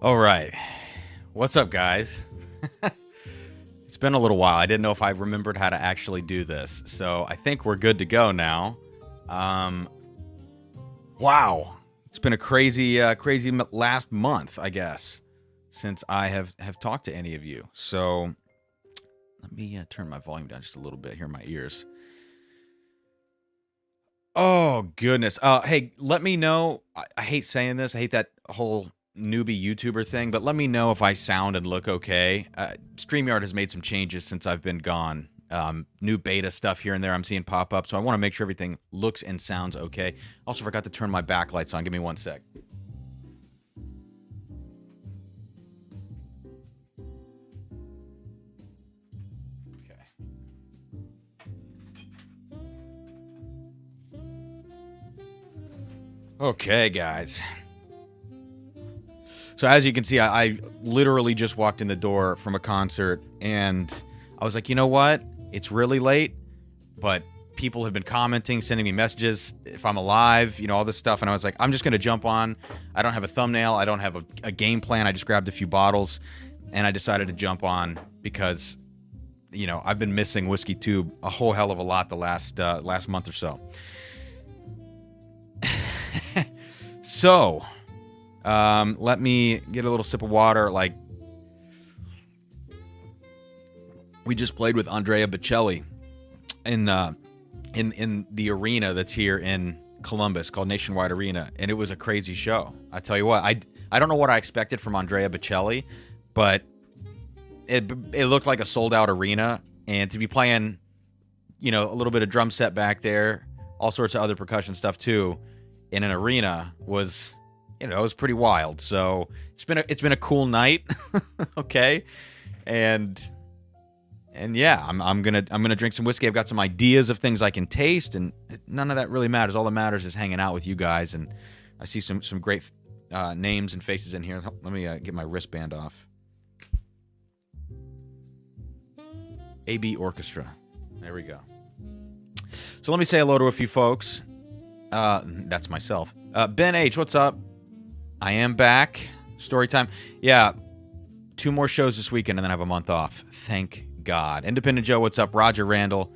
All right. What's up, guys? It's been a little while. I didn't know if I remembered how to actually do this. So I think we're good to go now. Wow. It's been a crazy last month, I guess, since I have talked to any of you. So let me turn my volume down just a little bit here in my ears. Oh, goodness. Hey, let me know. I hate saying this. I hate that whole newbie YouTuber thing, but let me know if I sound and look okay. StreamYard has made some changes since I've been gone. New beta stuff here and there I'm seeing pop up, so I want to make sure everything looks and sounds okay. Also forgot to turn my backlights on. Give me one sec. Okay, guys. So as you can see, I literally just walked in the door from a concert, and I was like, you know what? It's really late, but people have been commenting, sending me messages if I'm alive, all this stuff, and I was like, I'm just going to jump on. I don't have a thumbnail. I don't have a game plan. I just grabbed a few bottles, and I decided to jump on because, I've been missing Whiskey Tube a whole hell of a lot the last month or so. So, let me get a little sip of water. Like, we just played with Andrea Bocelli in the arena that's here in Columbus called Nationwide Arena, and it was a crazy show. I tell you what, I don't know what I expected from Andrea Bocelli, but it looked like a sold out arena, and to be playing, a little bit of drum set back there, all sorts of other percussion stuff too, in an arena was, it was pretty wild. So it's been a cool night, okay, and yeah, I'm gonna drink some whiskey. I've got some ideas of things I can taste, and none of that really matters. All that matters is hanging out with you guys, and I see some great names and faces in here. Let me get my wristband off. AB Orchestra. There we go. So let me say hello to a few folks. That's myself. Ben H, what's up? I am back. Story time. Yeah, 2 more shows this weekend, and then I have a month off. Thank God. Independent Joe, what's up? Roger Randall.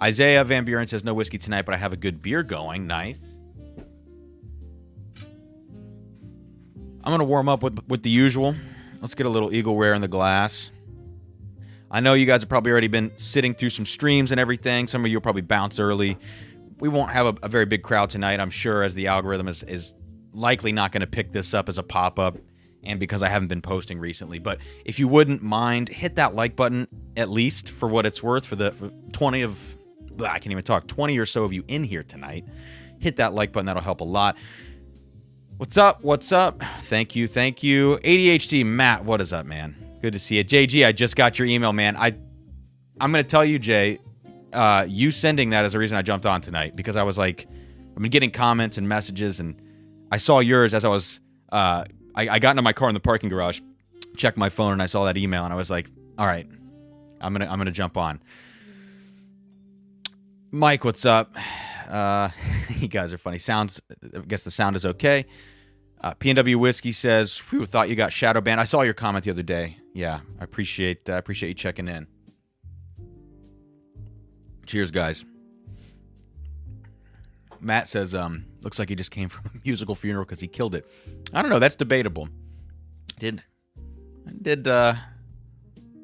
Isaiah Van Buren says no whiskey tonight, but I have a good beer going. Nice. I'm going to warm up with the usual. Let's get a little Eagle Rare in the glass. I know you guys have probably already been sitting through some streams and everything. Some of you will probably bounce early. We won't have a very big crowd tonight, I'm sure, as the algorithm is likely not going to pick this up as a pop-up, and because I haven't been posting recently. But if you wouldn't mind, hit that like button, at least, for what it's worth, for 20 or so of you in here tonight. Hit that like button. That'll help a lot. What's up? What's up? Thank you. ADHD Matt, what is up, man? Good to see you. JG, I just got your email, man. I'm going to tell you, Jay, you sending that is the reason I jumped on tonight, because I was like, I've been getting comments and messages, and I saw yours as I was, I got into my car in the parking garage, checked my phone, and I saw that email, and I was like, all right, I'm gonna jump on. Mike, what's up? You guys are funny. Sounds, I guess the sound is okay. PNW Whiskey says, whew, thought you got shadow banned. I saw your comment the other day. Yeah, I appreciate you checking in. Cheers, guys. Matt says, looks like he just came from a musical funeral because he killed it. I don't know. That's debatable. I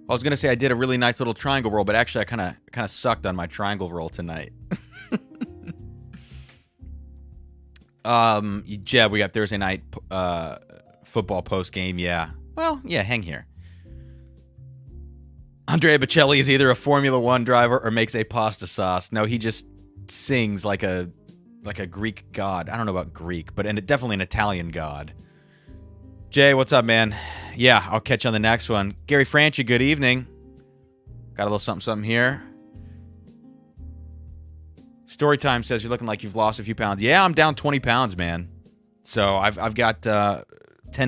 was going to say I did a really nice little triangle roll, but actually I kind of sucked on my triangle roll tonight. Jeb, we got Thursday night football post game. Yeah. Well, yeah, hang here. Andrea Bocelli is either a Formula One driver or makes a pasta sauce. No, he just sings like a Greek god. I don't know about Greek, but definitely an Italian god. Jay, what's up, man? Yeah, I'll catch you on the next one. Gary Franchi, good evening. Got a little something here. Storytime says you're looking like you've lost a few pounds. Yeah, I'm down 20 pounds, man. So I've got 10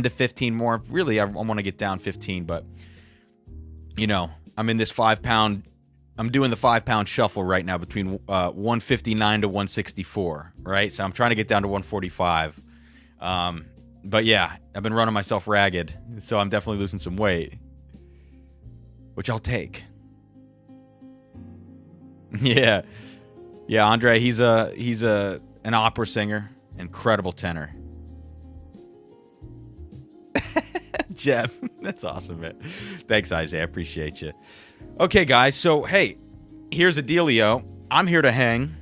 to 15 more. Really, I want to get down 15, but I'm in this 5-pound. I'm doing the 5-pound shuffle right now between 159 to 164, right? So I'm trying to get down to 145. But yeah, I've been running myself ragged, so I'm definitely losing some weight, which I'll take. Yeah, Andre, he's an opera singer, incredible tenor. Jeff, that's awesome, man. Thanks, Isaiah. I appreciate you. Okay, guys. So, hey, here's the dealio. I'm here to hang.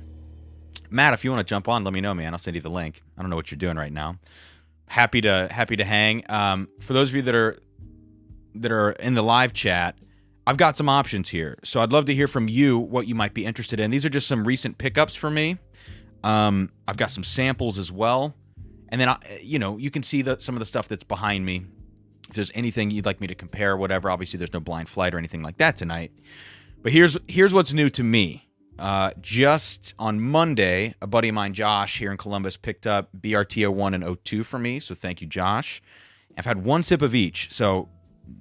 Matt, if you want to jump on, let me know, man. I'll send you the link. I don't know what you're doing right now. Happy to hang. For those of you that are in the live chat, I've got some options here. So I'd love to hear from you what you might be interested in. These are just some recent pickups for me. I've got some samples as well. And then, you can see some of the stuff that's behind me. If there's anything you'd like me to compare, whatever, obviously there's no blind flight or anything like that tonight. But here's what's new to me. Just on Monday, a buddy of mine, Josh, here in Columbus, picked up BRT 01 and 02 for me. So thank you, Josh. I've had one sip of each, so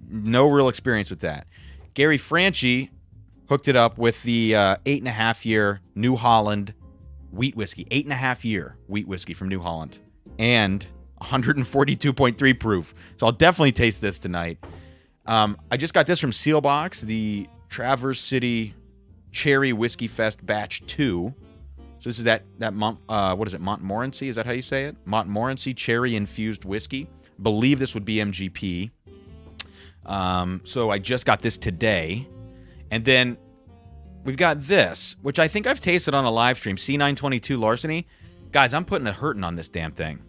no real experience with that. Gary Franchi hooked it up with the 8.5-year New Holland wheat whiskey. 8.5-year wheat whiskey from New Holland. And 142.3 proof. So I'll definitely taste this tonight. I just got this from Sealbox, the Traverse City Cherry Whiskey Fest Batch 2. So this is that what is it, Montmorency? Is that how you say it? Montmorency Cherry Infused Whiskey. Believe this would be MGP. So I just got this today. And then we've got this, which I think I've tasted on a live stream, C922 Larceny. Guys, I'm putting a hurting on this damn thing.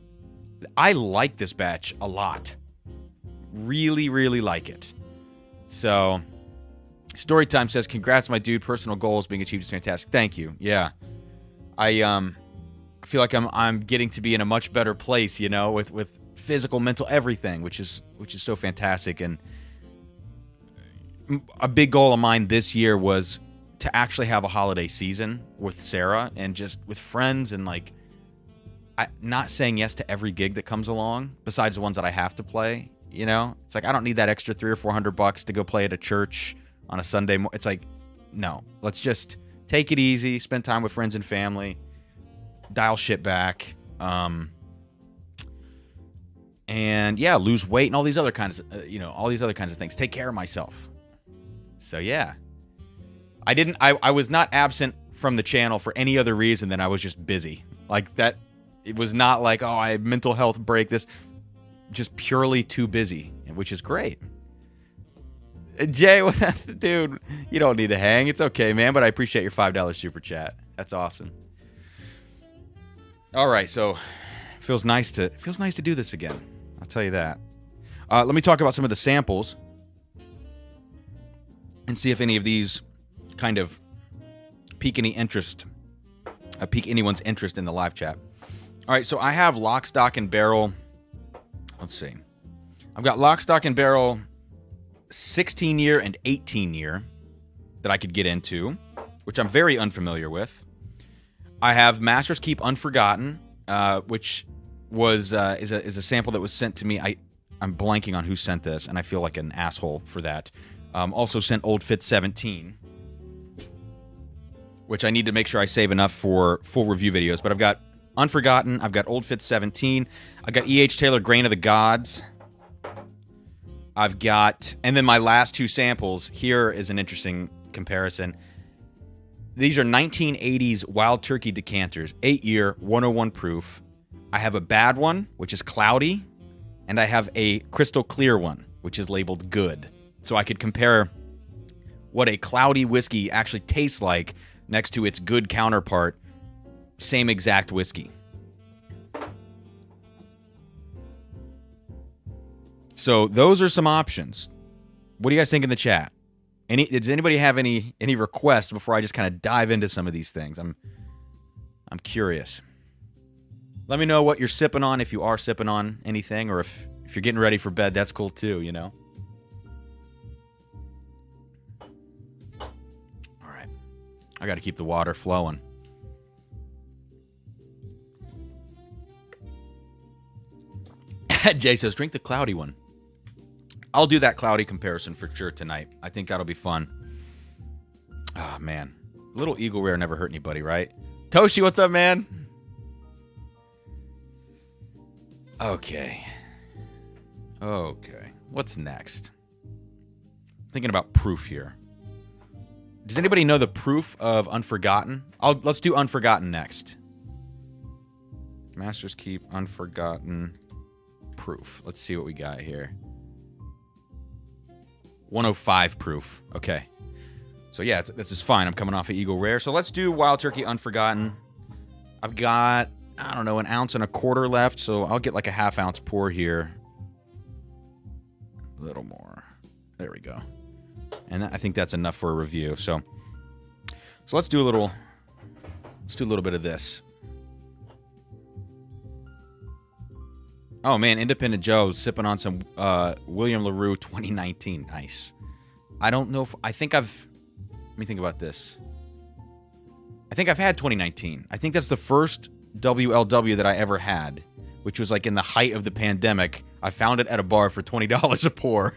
I like this batch a lot. Really, really like it. So, Storytime says, congrats, my dude. Personal goals being achieved is fantastic. Thank you. Yeah. I feel like I'm getting to be in a much better place, with physical, mental, everything, which is so fantastic. And a big goal of mine this year was to actually have a holiday season with Sarah and just with friends and not saying yes to every gig that comes along besides the ones that I have to play. It's like I don't need that extra $300 or $400 to go play at a church on a Sunday. It's like, no, let's just take it easy, spend time with friends and family, dial shit back, and yeah, lose weight and all these other kinds of things. Take care of myself. So yeah, I was not absent from the channel for any other reason than I was just busy. Like that, it was not like, oh, I had mental health break, this, just purely too busy, which is great. Jay, dude, you don't need to hang. It's okay, man, but I appreciate your $5 super chat. That's awesome. All right, so feels nice to do this again. I'll tell you that. Let me talk about some of the samples and see if any of these kind of pique anyone's interest in the live chat. All right, so I have Lock, Stock, and Barrel. Let's see. I've got Lock, Stock, and Barrel 16-year and 18-year that I could get into, which I'm very unfamiliar with. I have Master's Keep Unforgotten, which is a sample that was sent to me. I'm blanking on who sent this, and I feel like an asshole for that. Also sent Old Fitz 17, which I need to make sure I save enough for full review videos. But I've got Unforgotten, I've got Old Fitz 17, I've got E.H. Taylor Grain of the Gods. I've got, and then my last two samples, here is an interesting comparison. These are 1980s Wild Turkey decanters, 8-year, 101 proof. I have a bad one, which is cloudy, and I have a crystal clear one, which is labeled good. So I could compare what a cloudy whiskey actually tastes like next to its good counterpart, same exact whiskey. So those are some options. What do you guys think in the chat? Does anybody have any requests before I just kind of dive into some of these things? I'm curious. Let me know what you're sipping on, if you are sipping on anything, or if you're getting ready for bed, that's cool too, All right. I got to keep the water flowing. Jay says, drink the cloudy one. I'll do that cloudy comparison for sure tonight. I think that'll be fun. Oh, man. A little Eagle Rare never hurt anybody, right? Toshi, what's up, man? Okay. Okay. What's next? Thinking about proof here. Does anybody know the proof of Unforgotten? Let's do Unforgotten next. Master's Keep, Unforgotten, proof. Let's see what we got here. 105 proof. Okay. So yeah, this is fine. I'm coming off of Eagle Rare. So let's do Wild Turkey Unforgotten. I've got, I don't know, 1 1/4 ounce left. So I'll get like a 1/2 ounce pour here. A little more. There we go. And I think that's enough for a review. So let's do a little bit of this. Oh man, Independent Joe sipping on some William LaRue 2019. Nice. I don't know if let me think about this. I think I've had 2019. I think that's the first WLW that I ever had, which was like in the height of the pandemic. I found it at a bar for $20 a pour.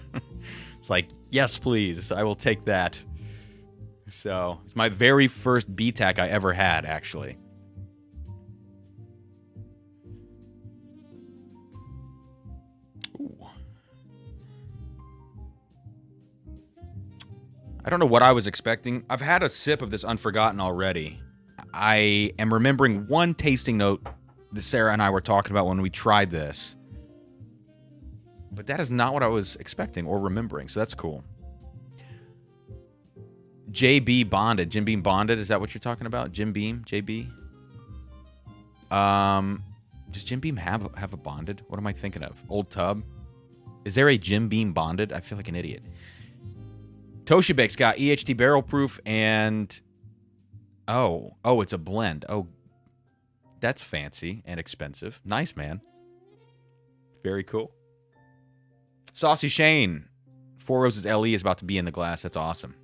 It's like, yes, please. I will take that. So it's my very first BTAC I ever had, actually. Ooh. I don't know what I was expecting. I've had a sip of this Unforgotten already. I am remembering one tasting note that Sarah and I were talking about when we tried this. But that is not what I was expecting or remembering, so that's cool. JB Bonded. Jim Beam Bonded, is that what you're talking about? Jim Beam? JB? Does Jim Beam have a Bonded? What am I thinking of? Old Tub? Is there a Jim Beam Bonded? I feel like an idiot. Toshibek's got EHT barrel proof and... Oh, it's a blend. Oh, that's fancy and expensive. Nice, man. Very cool. Saucy Shane. Four Roses LE is about to be in the glass. That's awesome.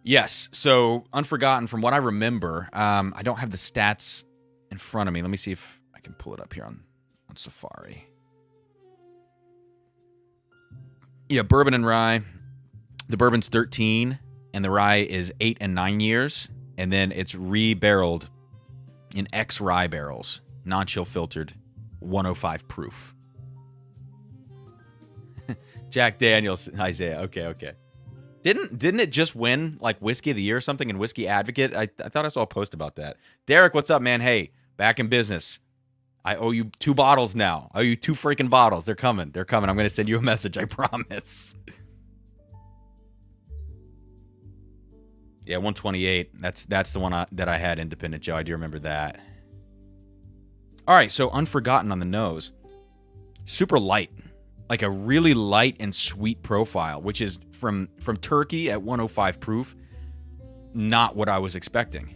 Yes, so Unforgotten, from what I remember, I don't have the stats in front of me. Let me see if I can pull it up here on Safari. Yeah, bourbon and rye. The bourbon's 13, and the rye is 8 and 9 years, and then it's re-barreled in X-rye barrels, non-chill filtered, 105 proof. Jack Daniels, Isaiah. Okay. Didn't it just win like Whiskey of the Year or something in Whiskey Advocate? I thought I saw a post about that. Derek, what's up, man? Hey, back in business. I owe you 2 bottles now. I owe you 2 freaking bottles. They're coming. I'm going to send you a message, I promise. Yeah, 128. That's the one that I had, Independent Joe. I do remember that. All right, so Unforgotten on the nose. Super light. Like a really light and sweet profile, which is from Turkey at 105 proof. Not what I was expecting.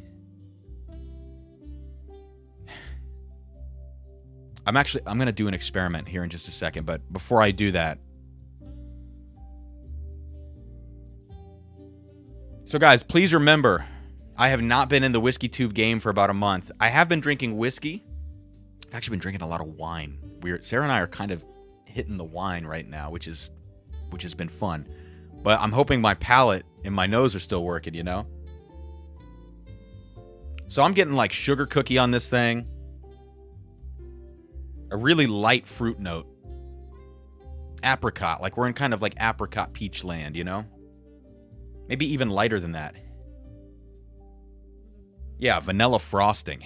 I'm going to do an experiment here in just a second, but before I do that. So guys, please remember, I have not been in the whiskey tube game for about a month. I have been drinking whiskey. I've actually been drinking a lot of wine. Weird. Sarah and I are kind of hitting the wine right now, which has been fun. But I'm hoping my palate and my nose are still working, you know? So I'm getting like sugar cookie on this thing. A really light fruit note. Apricot. Like we're in kind of like apricot peach land, you know? Maybe even lighter than that. Yeah, vanilla frosting.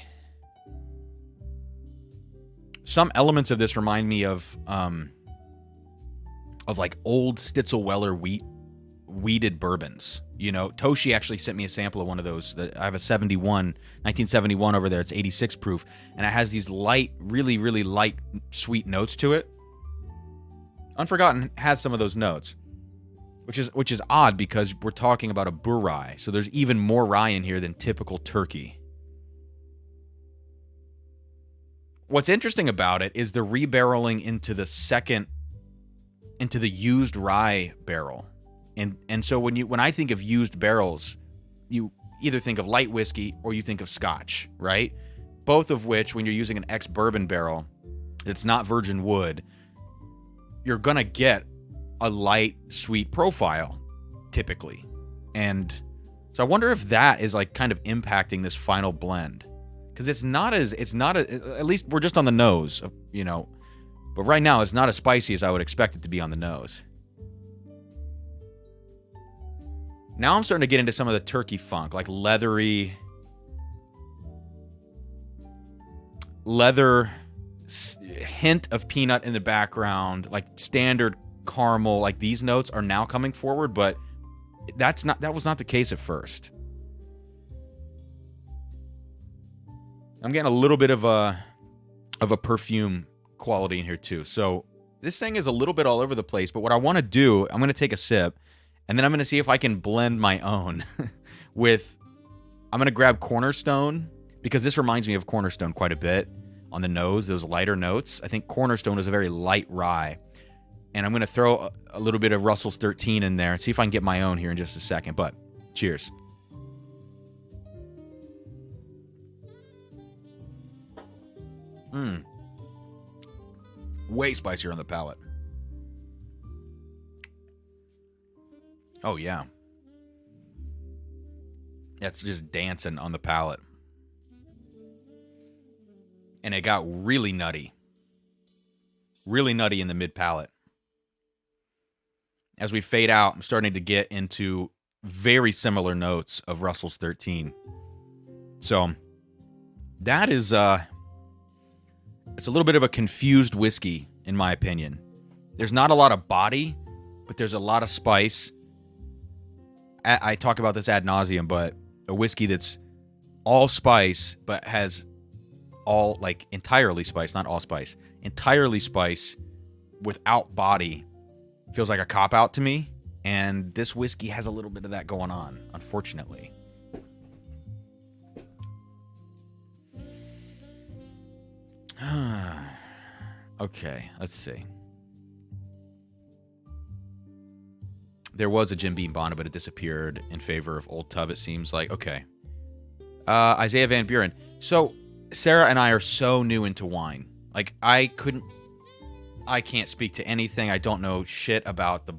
Some elements of this remind me of like old Stitzel-Weller wheated bourbons. You know, Toshi actually sent me a sample of one of those. I have a 1971 over there. It's 86 proof, and it has these light, really, really light, sweet notes to it. Unforgotten has some of those notes, which is odd because we're talking about a Bur rye, so there's even more rye in here than typical Turkey. What's interesting about it is the rebarreling into the used rye barrel. And so when I think of used barrels, you either think of light whiskey or you think of Scotch, right? Both of which, when you're using an ex-bourbon barrel that's not virgin wood, you're going to get a light, sweet profile, typically. And so I wonder if that is like kind of impacting this final blend. Because at least we're just on the nose, you know. But right now, it's not as spicy as I would expect it to be on the nose. Now I'm starting to get into some of the turkey funk, like leather hint of peanut in the background, like standard caramel. Like these notes are now coming forward, but that was not the case at first. I'm getting a little bit of a perfume quality in here too. So this thing is a little bit all over the place, but what I want to do, I'm going to take a sip, and then I'm going to see if I can blend my own with, I'm going to grab Cornerstone, because this reminds me of Cornerstone quite a bit on the nose, those lighter notes. I think Cornerstone is a very light rye. And I'm going to throw a little bit of Russell's 13 in there and see if I can get my own here in just a second. But cheers. Way spicier on the palate. Oh, yeah. That's just dancing on the palate. And it got really nutty. Really nutty in the mid-palate. As we fade out, I'm starting to get into very similar notes of Russell's 13. So, that is, it's a little bit of a confused whiskey, in my opinion. There's not a lot of body, but there's a lot of spice. I talk about this ad nauseum, but a whiskey that's all spice, but has all, like, entirely spice, not all spice, entirely spice without body, feels like a cop-out to me. And this whiskey has a little bit of that going on, unfortunately. Okay, let's see. There was a Jim Beam Bonnet, but it disappeared in favor of Old Tub, it seems like. Okay. Isaiah Van Buren. So, Sarah and I are so new into wine. Like, I can't speak to anything. I don't know shit about the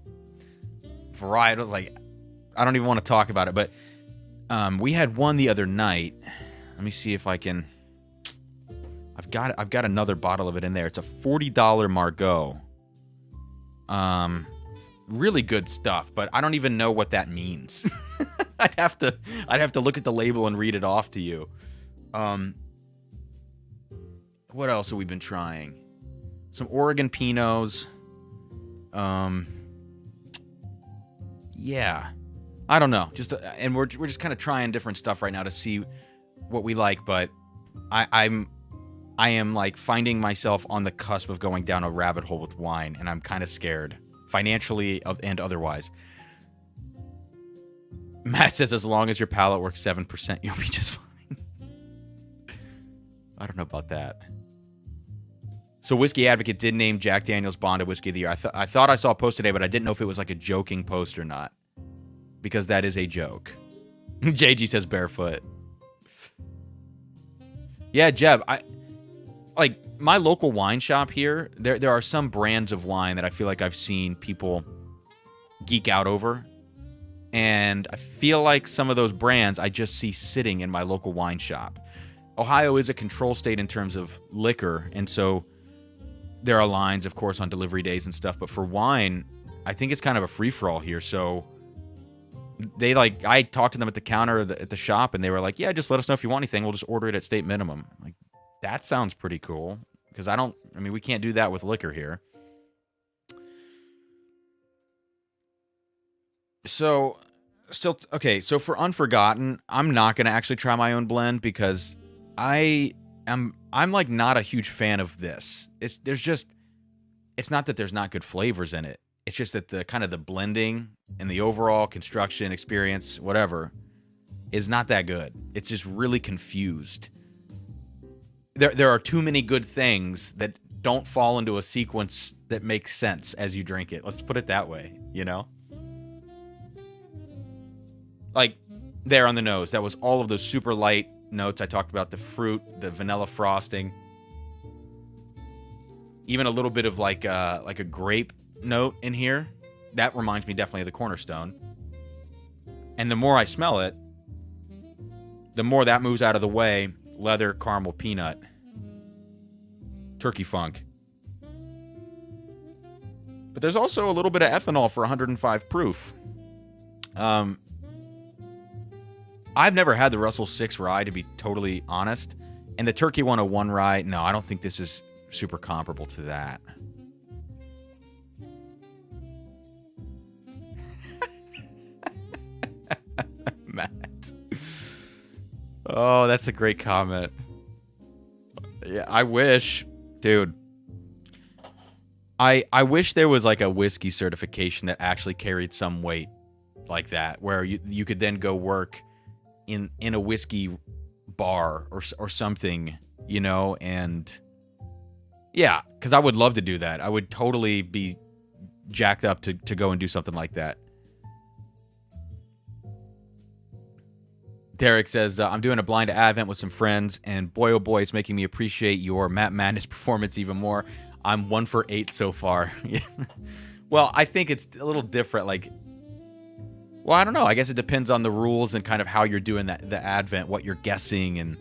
varietals. Like, I don't even want to talk about it. But we had one the other night. Let me see if I can... I've got another bottle of it in there. It's a $40 Margaux. Really good stuff, but I don't even know what that means. I'd have to look at the label and read it off to you. What else have we been trying? Some Oregon Pinots. Yeah. I don't know. And we're just kind of trying different stuff right now to see what we like, but I am like finding myself on the cusp of going down a rabbit hole with wine, and I'm kind of scared, financially and otherwise. Matt says, as long as your palate works 7%, you'll be just fine. I don't know about that. So Whiskey Advocate did name Jack Daniel's Bond a Whiskey of the Year. I thought I saw a post today, but I didn't know if it was like a joking post or not, because that is a joke. JG says barefoot. Yeah, Jeb, like my local wine shop here, there are some brands of wine that I feel like I've seen people geek out over. And I feel like some of those brands I just see sitting in my local wine shop. Ohio is a control state in terms of liquor, and so there are lines, of course, on delivery days and stuff. But for wine, I think it's kind of a free-for-all here. So I talked to them at the counter at the shop, and they were like, yeah, just let us know if you want anything. We'll just order it at state minimum. Like, that sounds pretty cool, because we can't do that with liquor here. So, so for Unforgotten, I'm not going to actually try my own blend, because I'm like not a huge fan of this. It's not that there's not good flavors in it. It's just that the kind of the blending and the overall construction experience, whatever, is not that good. It's just really confused. There are too many good things that don't fall into a sequence that makes sense as you drink it. Let's put it that way, you know? Like, there on the nose, that was all of those super light notes I talked about, the fruit, the vanilla frosting, even a little bit of like a grape note in here. That reminds me definitely of the Cornerstone. And the more I smell it, the more that moves out of the way. Leather, caramel, peanut, turkey funk. But there's also a little bit of ethanol for 105 proof. I've never had the Russell 6 rye, to be totally honest. And the Turkey 101 rye, no, I don't think this is super comparable to that. Matt. Oh, that's a great comment. Yeah, I wish. Dude. I wish there was like a whiskey certification that actually carried some weight like that, where you could then go work in a whiskey bar or something, you know, and yeah, because I would love to do that. I would totally be jacked up to go and do something like that. Derek says, I'm doing a blind advent with some friends, and boy, oh boy, it's making me appreciate your Matt Madness performance even more. I'm 1 for 8 so far. Well, I think it's a little different. Like, well, I don't know. I guess it depends on the rules and kind of how you're doing the advent, what you're guessing, and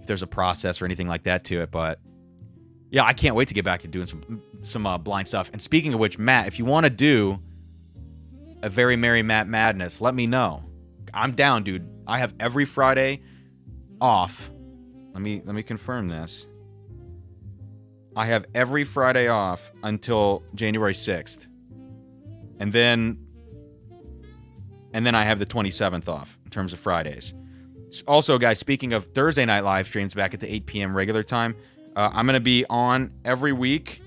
if there's a process or anything like that to it. But yeah, I can't wait to get back to doing some blind stuff. And speaking of which, Matt, if you want to do a Very Merry Matt Madness, let me know. I'm down, dude. I have every Friday off. Let me confirm this. I have every Friday off until January 6th. And then I have the 27th off in terms of Fridays. Also, guys, speaking of Thursday night live streams back at the 8 p.m. regular time, I'm going to be on every week.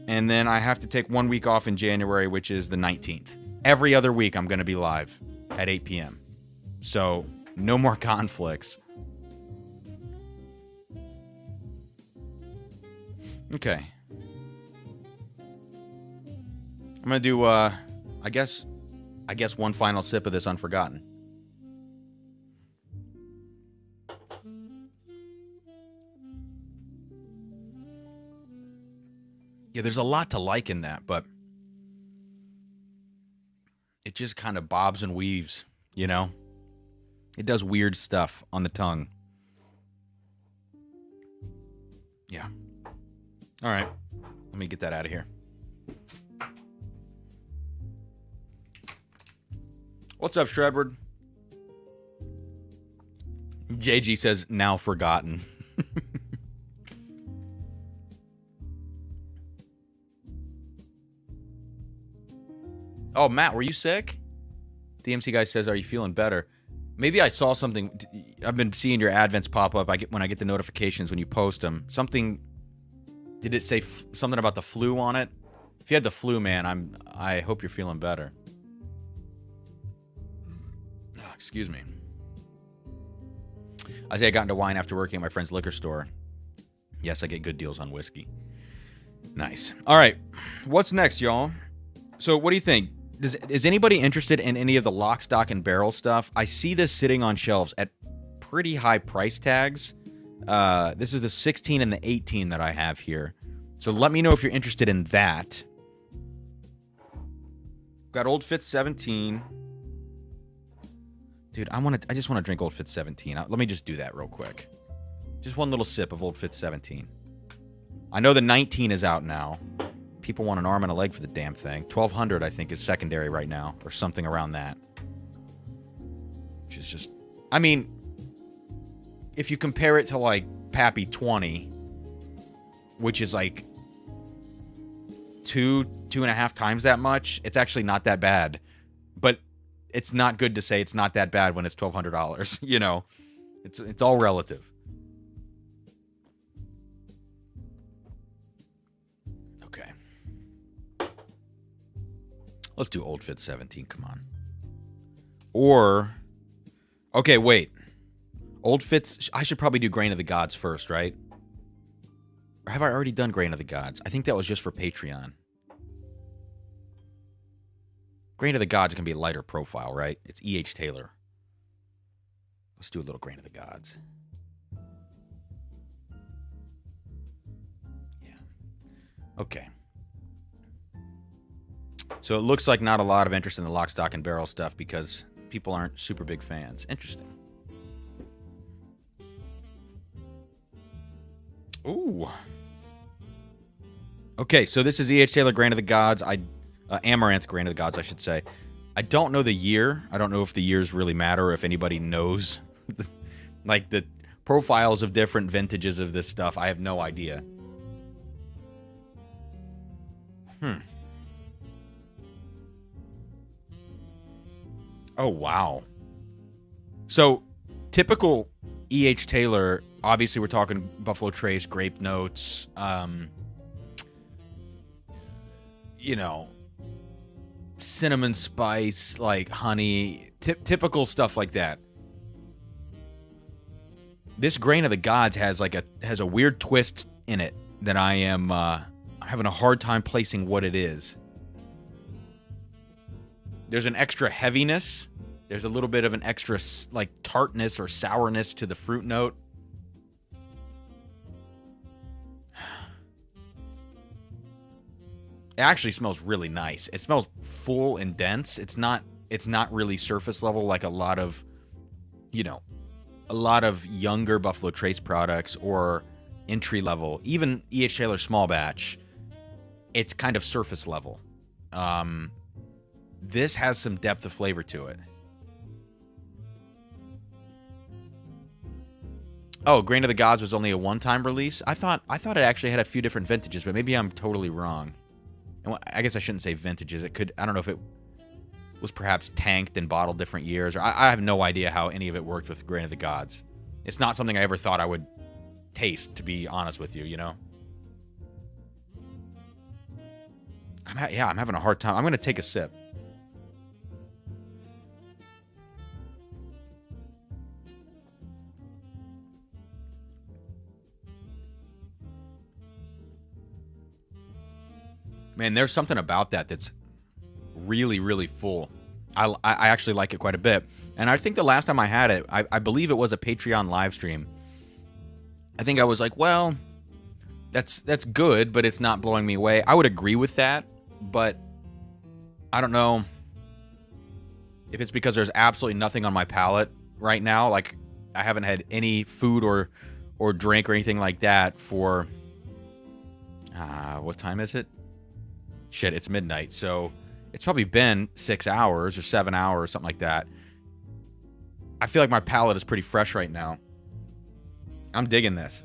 And then I have to take 1 week off in January, which is the 19th. Every other week, I'm going to be live at 8 p.m. So, no more conflicts. Okay. I'm going to do, I guess one final sip of this Unforgotten. Yeah, there's a lot to like in that, but it just kind of bobs and weaves, you know? It does weird stuff on the tongue. Yeah. All right. Let me get that out of here. What's up, Shredward? JG says, now forgotten. Oh, Matt, were you sick? The MC guy says, are you feeling better? Maybe I saw something. I've been seeing your advents pop up. When I get the notifications when you post them. Something. Did it say something about the flu on it? If you had the flu, man, I hope you're feeling better. Oh, excuse me. I say I got into wine after working at my friend's liquor store. Yes, I get good deals on whiskey. Nice. All right. What's next, y'all? So what do you think? Is anybody interested in any of the lock, stock, and barrel stuff? I see this sitting on shelves at pretty high price tags. This is the 16 and the 18 that I have here. So let me know if you're interested in that. Got Old Fitz 17. Dude, I just want to drink Old Fitz 17. Let me just do that real quick. Just one little sip of Old Fitz 17. I know the 19 is out now. People want an arm and a leg for the damn thing. 1200, I think, is secondary right now, or something around that. Which is just, I mean, if you compare it to like Pappy 20, which is like two and a half times that much, it's actually not that bad. But it's not good to say it's not that bad when it's $1,200. You know, it's all relative. Let's do Old Fitz 17, come on. Or, okay, wait. Old Fitz, I should probably do Grain of the Gods first, right? Or have I already done Grain of the Gods? I think that was just for Patreon. Grain of the Gods can be a lighter profile, right? It's E.H. Taylor. Let's do a little Grain of the Gods. Yeah. Okay. So it looks like not a lot of interest in the lock, stock, and barrel stuff because people aren't super big fans. Interesting. Ooh. Okay, so this is E.H. Taylor, Grain of the Gods. Amaranth, Grain of the Gods, I should say. I don't know the year. I don't know if the years really matter, or if anybody knows, like, the profiles of different vintages of this stuff. I have no idea. Oh, wow. So, typical E.H. Taylor, obviously we're talking Buffalo Trace, grape notes, you know, cinnamon spice, like honey, typical stuff like that. This Grain of the Gods has a weird twist in it that I am having a hard time placing what it is. There's an extra heaviness. There's a little bit of an extra like tartness or sourness to the fruit note. It actually smells really nice. It smells full and dense. It's not really surface level like a lot of younger Buffalo Trace products or entry level. Even E.H. Taylor small batch, it's kind of surface level. This has some depth of flavor to it. Oh, Grain of the Gods was only a one-time release? I thought it actually had a few different vintages, but maybe I'm totally wrong. And I guess I shouldn't say vintages. I don't know if it was perhaps tanked and bottled different years. Or I have no idea how any of it worked with Grain of the Gods. It's not something I ever thought I would taste, to be honest with you, you know? I'm having a hard time. I'm going to take a sip. Man, there's something about that that's really, really full. I actually like it quite a bit. And I think the last time I had it, I believe it was a Patreon live stream. I think I was like, well, that's good, but it's not blowing me away. I would agree with that, but I don't know if it's because there's absolutely nothing on my palate right now. Like, I haven't had any food or drink or anything like that for... what time is it? Shit, it's midnight, so it's probably been 6 hours or 7 hours, something like that. I feel like my palate is pretty fresh right now. I'm digging this.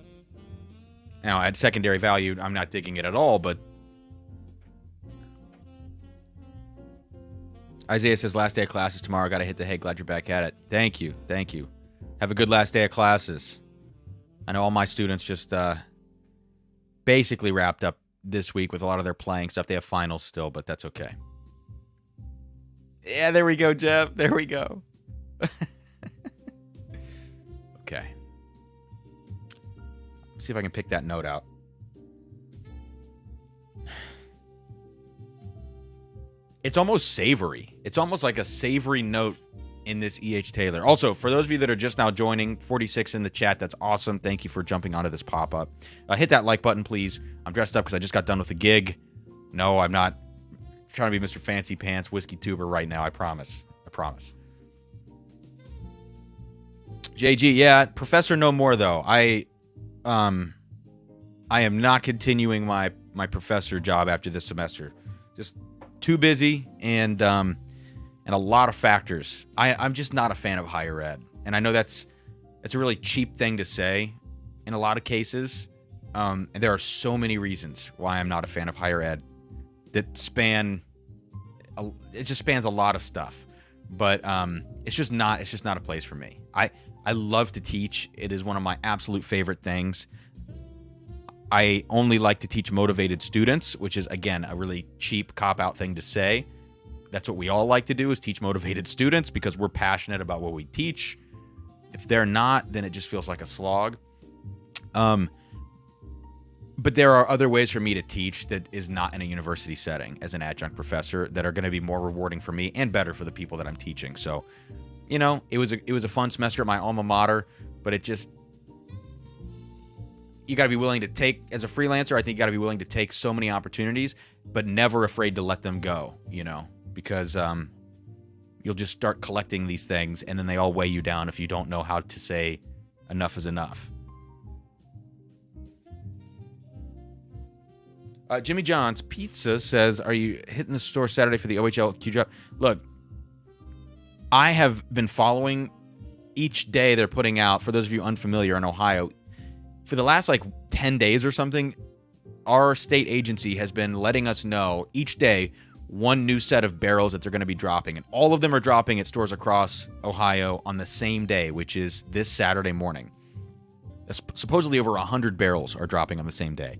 Now, at secondary value, I'm not digging it at all, but... Isaiah says, last day of classes tomorrow. Gotta hit the hay. Glad you're back at it. Thank you. Thank you. Have a good last day of classes. I know all my students just basically wrapped up this week with a lot of their playing stuff. They have finals still, but that's okay. Yeah, there we go, Jeff. There we go. Okay. Let's see if I can pick that note out. It's almost savory. It's almost like a savory note in this E.H. Taylor. Also, for those of you that are just now joining, 46 in the chat, that's awesome. Thank you for jumping onto this pop-up. Hit that like button, please. I'm dressed up because I just got done with the gig. No, I'm not trying to be Mr. Fancy Pants whiskey tuber right now. I promise. I promise. JG, yeah, Professor no more, though. I am not continuing my professor job after this semester. Just too busy and a lot of factors. I'm just not a fan of higher ed. And I know that's a really cheap thing to say in a lot of cases. And there are so many reasons why I'm not a fan of higher ed that it just spans a lot of stuff. But it's just not a place for me. I love to teach. It is one of my absolute favorite things. I only like to teach motivated students, which is, again, a really cheap cop-out thing to say. That's what we all like to do, is teach motivated students because we're passionate about what we teach. If they're not, then it just feels like a slog. But there are other ways for me to teach that is not in a university setting as an adjunct professor that are going to be more rewarding for me and better for the people that I'm teaching. So, you know, it was a fun semester at my alma mater, but it just... You got to be willing to take, as a freelancer, I think you got to be willing to take so many opportunities, but never afraid to let them go, you know, because you'll just start collecting these things and then they all weigh you down if you don't know how to say enough is enough. Jimmy John's Pizza says, are you hitting the store Saturday for the OHL drop? Look, I have been following each day they're putting out, for those of you unfamiliar in Ohio, for the last 10 days or something, our state agency has been letting us know each day one new set of barrels that they're going to be dropping. And all of them are dropping at stores across Ohio on the same day, which is this Saturday morning. Supposedly over 100 barrels are dropping on the same day.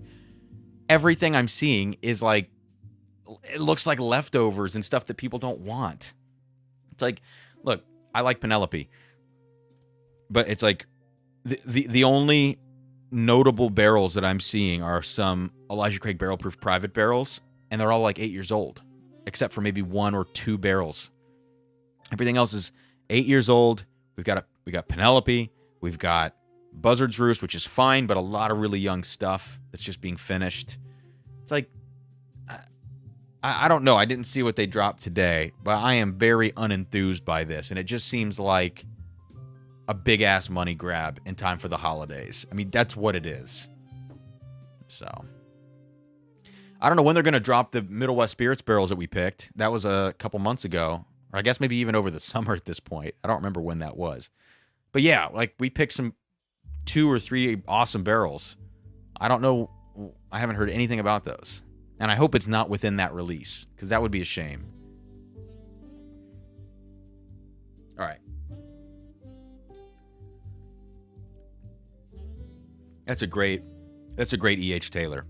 Everything I'm seeing is it looks like leftovers and stuff that people don't want. It's like, look, I like Penelope, but it's like the only notable barrels that I'm seeing are some Elijah Craig Barrel Proof Private barrels, and they're all 8 years old, except for maybe 1 or 2 barrels. Everything else is 8 years old. We got Penelope, we've got Buzzard's Roost, which is fine, but a lot of really young stuff that's just being finished. It's like, I don't know. I didn't see what they dropped today, but I am very unenthused by this, and it just seems like a big-ass money grab in time for the holidays. I mean, that's what it is. So, I don't know when they're going to drop the Middle West Spirits barrels that we picked. That was a couple months ago, or I guess maybe even over the summer at this point. I don't remember when that was. But yeah, we picked some 2 or 3 awesome barrels. I don't know. I haven't heard anything about those. And I hope it's not within that release, because that would be a shame. All right. That's a great E.H. Taylor.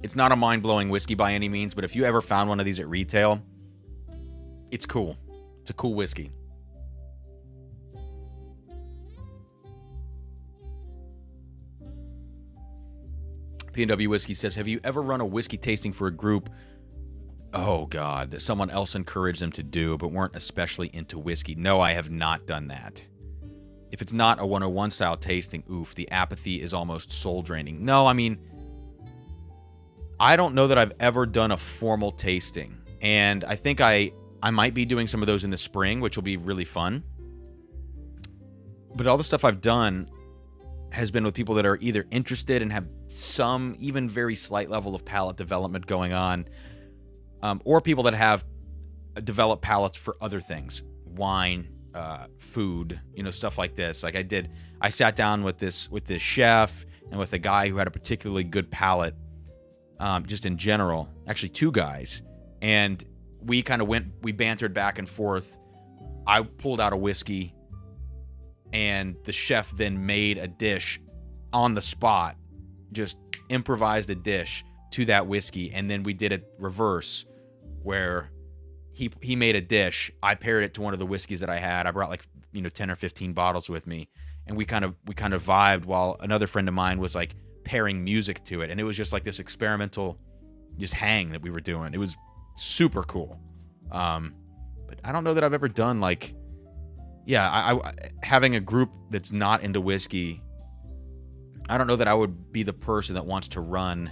It's not a mind-blowing whiskey by any means, but if you ever found one of these at retail, it's cool. It's a cool whiskey. P&W Whiskey says, have you ever run a whiskey tasting for a group, oh God, that someone else encouraged them to do, but weren't especially into whiskey? No, I have not done that. If it's not a 101 style tasting, oof, the apathy is almost soul-draining. No, I mean, I don't know that I've ever done a formal tasting. And I think I might be doing some of those in the spring, which will be really fun. But all the stuff I've done has been with people that are either interested and have some even very slight level of palate development going on, or people that have developed palates for other things, wine, food, stuff like this. I sat down with this chef and with a guy who had a particularly good palate, just in general, actually 2 guys, and we bantered back and forth. I pulled out a whiskey, and the chef then made a dish on the spot, just improvised a dish to that whiskey, and then we did it reverse, where he made a dish, I paired it to one of the whiskeys that I had. I brought 10 or 15 bottles with me, and we kind of vibed while another friend of mine was pairing music to it, and it was just this experimental just hang that we were doing. It was super cool. But I don't know that I've ever done I having a group that's not into whiskey. I don't know that I would be the person that wants to run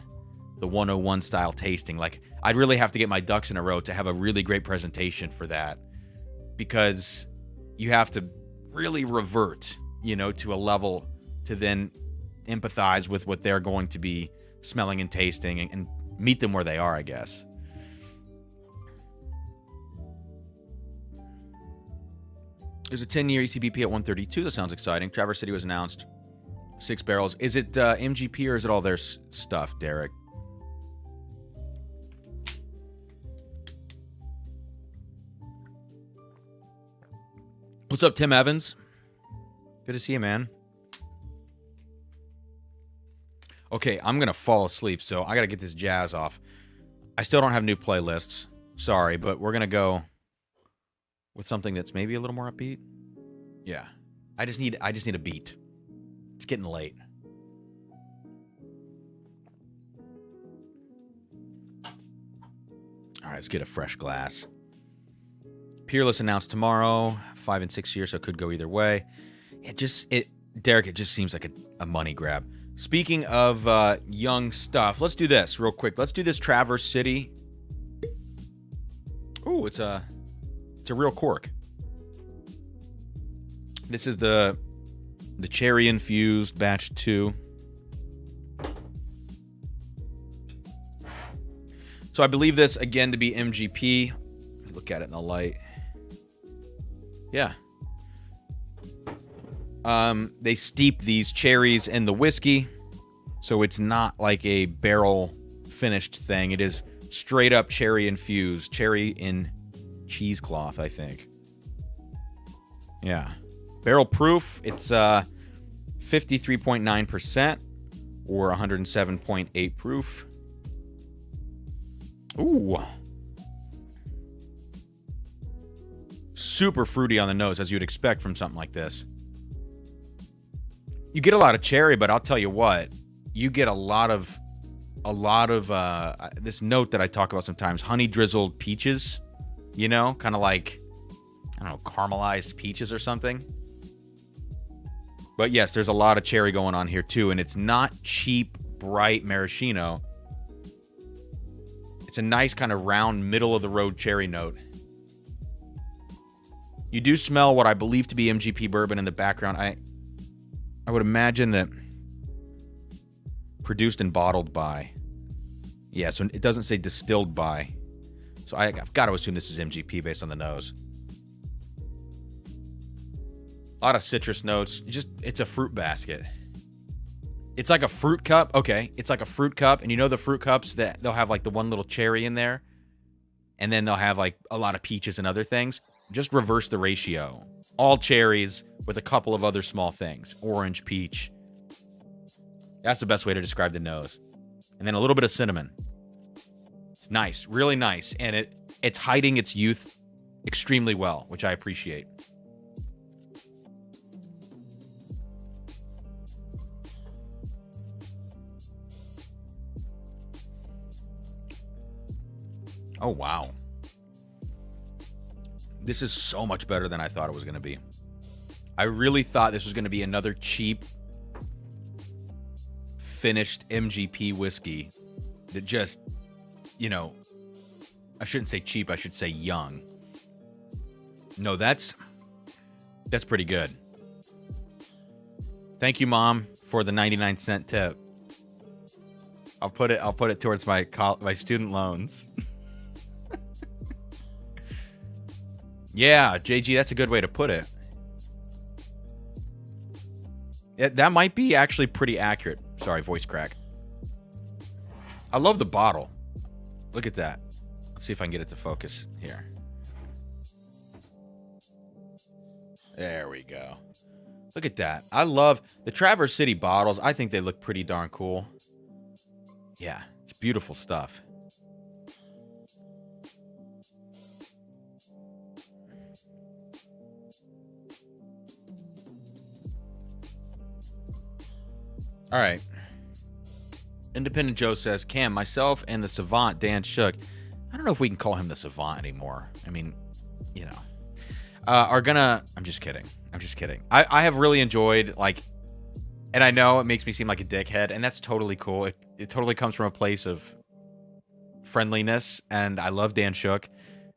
the 101 style tasting. I'd really have to get my ducks in a row to have a really great presentation for that, because you have to really revert, to a level to then empathize with what they're going to be smelling and tasting, and meet them where they are, I guess. There's a 10-year ECBP at 132. That sounds exciting. Traverse City was announced. 6 barrels. Is it MGP or is it all their stuff, Derek? What's up, Tim Evans? Good to see you, man. Okay, I'm going to fall asleep, so I got to get this jazz off. I still don't have new playlists. Sorry, but we're going to go with something that's maybe a little more upbeat. Yeah. I just need a beat. It's getting late. All right, let's get a fresh glass. Peerless announced tomorrow, 5 and 6 years, so it could go either way. Derek, it just seems like a money grab. Speaking of young stuff, let's do this real quick. Let's do this Traverse City. Ooh, it's a real cork. This is the cherry infused batch 2. So I believe this, again, to be MGP. Let me look at it in the light. Yeah. They steep these cherries in the whiskey, so it's not like a barrel finished thing. It is straight up cherry infused, cherry in cheesecloth, I think. Yeah. Barrel proof, it's 53.9% or 107.8 proof. Ooh. Super fruity on the nose, as you'd expect from something like this. You get a lot of cherry, but I'll tell you what, you get a lot of this note that I talk about sometimes, honey drizzled peaches, you know, kind of like, I don't know, caramelized peaches or something. But yes, there's a lot of cherry going on here too, and it's not cheap, bright maraschino. It's a nice kind of round, middle-of-the-road cherry note. You do smell what I believe to be MGP bourbon in the background. I would imagine that produced and bottled by. Yeah, so it doesn't say distilled by. So I've got to assume this is MGP based on the nose. A lot of citrus notes. It's a fruit basket. It's like a fruit cup. Okay, it's like a fruit cup. And you know the fruit cups that they'll have like the one little cherry in there? And then they'll have like a lot of peaches and other things. Just reverse the ratio. All cherries with a couple of other small things. Orange, peach. That's the best way to describe the nose. And then a little bit of cinnamon. It's nice. Really nice. And it's hiding its youth extremely well, which I appreciate. Oh, wow. This is so much better than I thought it was going to be. I really thought this was going to be another cheap, finished MGP whiskey that just, you know, I shouldn't say cheap, I should say young. No, that's pretty good. Thank you, Mom, for the 99-cent tip. I'll put it towards my student loans. Yeah, JG, that's a good way to put it. That might be actually pretty accurate. Sorry, voice crack. I love the bottle. Look at that. Let's see if I can get it to focus here. There we go. Look at that. I love the Traverse City bottles. I think they look pretty darn cool. Yeah, it's beautiful stuff. All right. Independent Joe says, Cam, myself and the savant, Dan Shook, I don't know if we can call him the savant anymore. I mean, you know, are gonna, I'm just kidding. I have really enjoyed, like, and I know it makes me seem like a dickhead, and that's totally cool. It totally comes from a place of friendliness, and I love Dan Shook.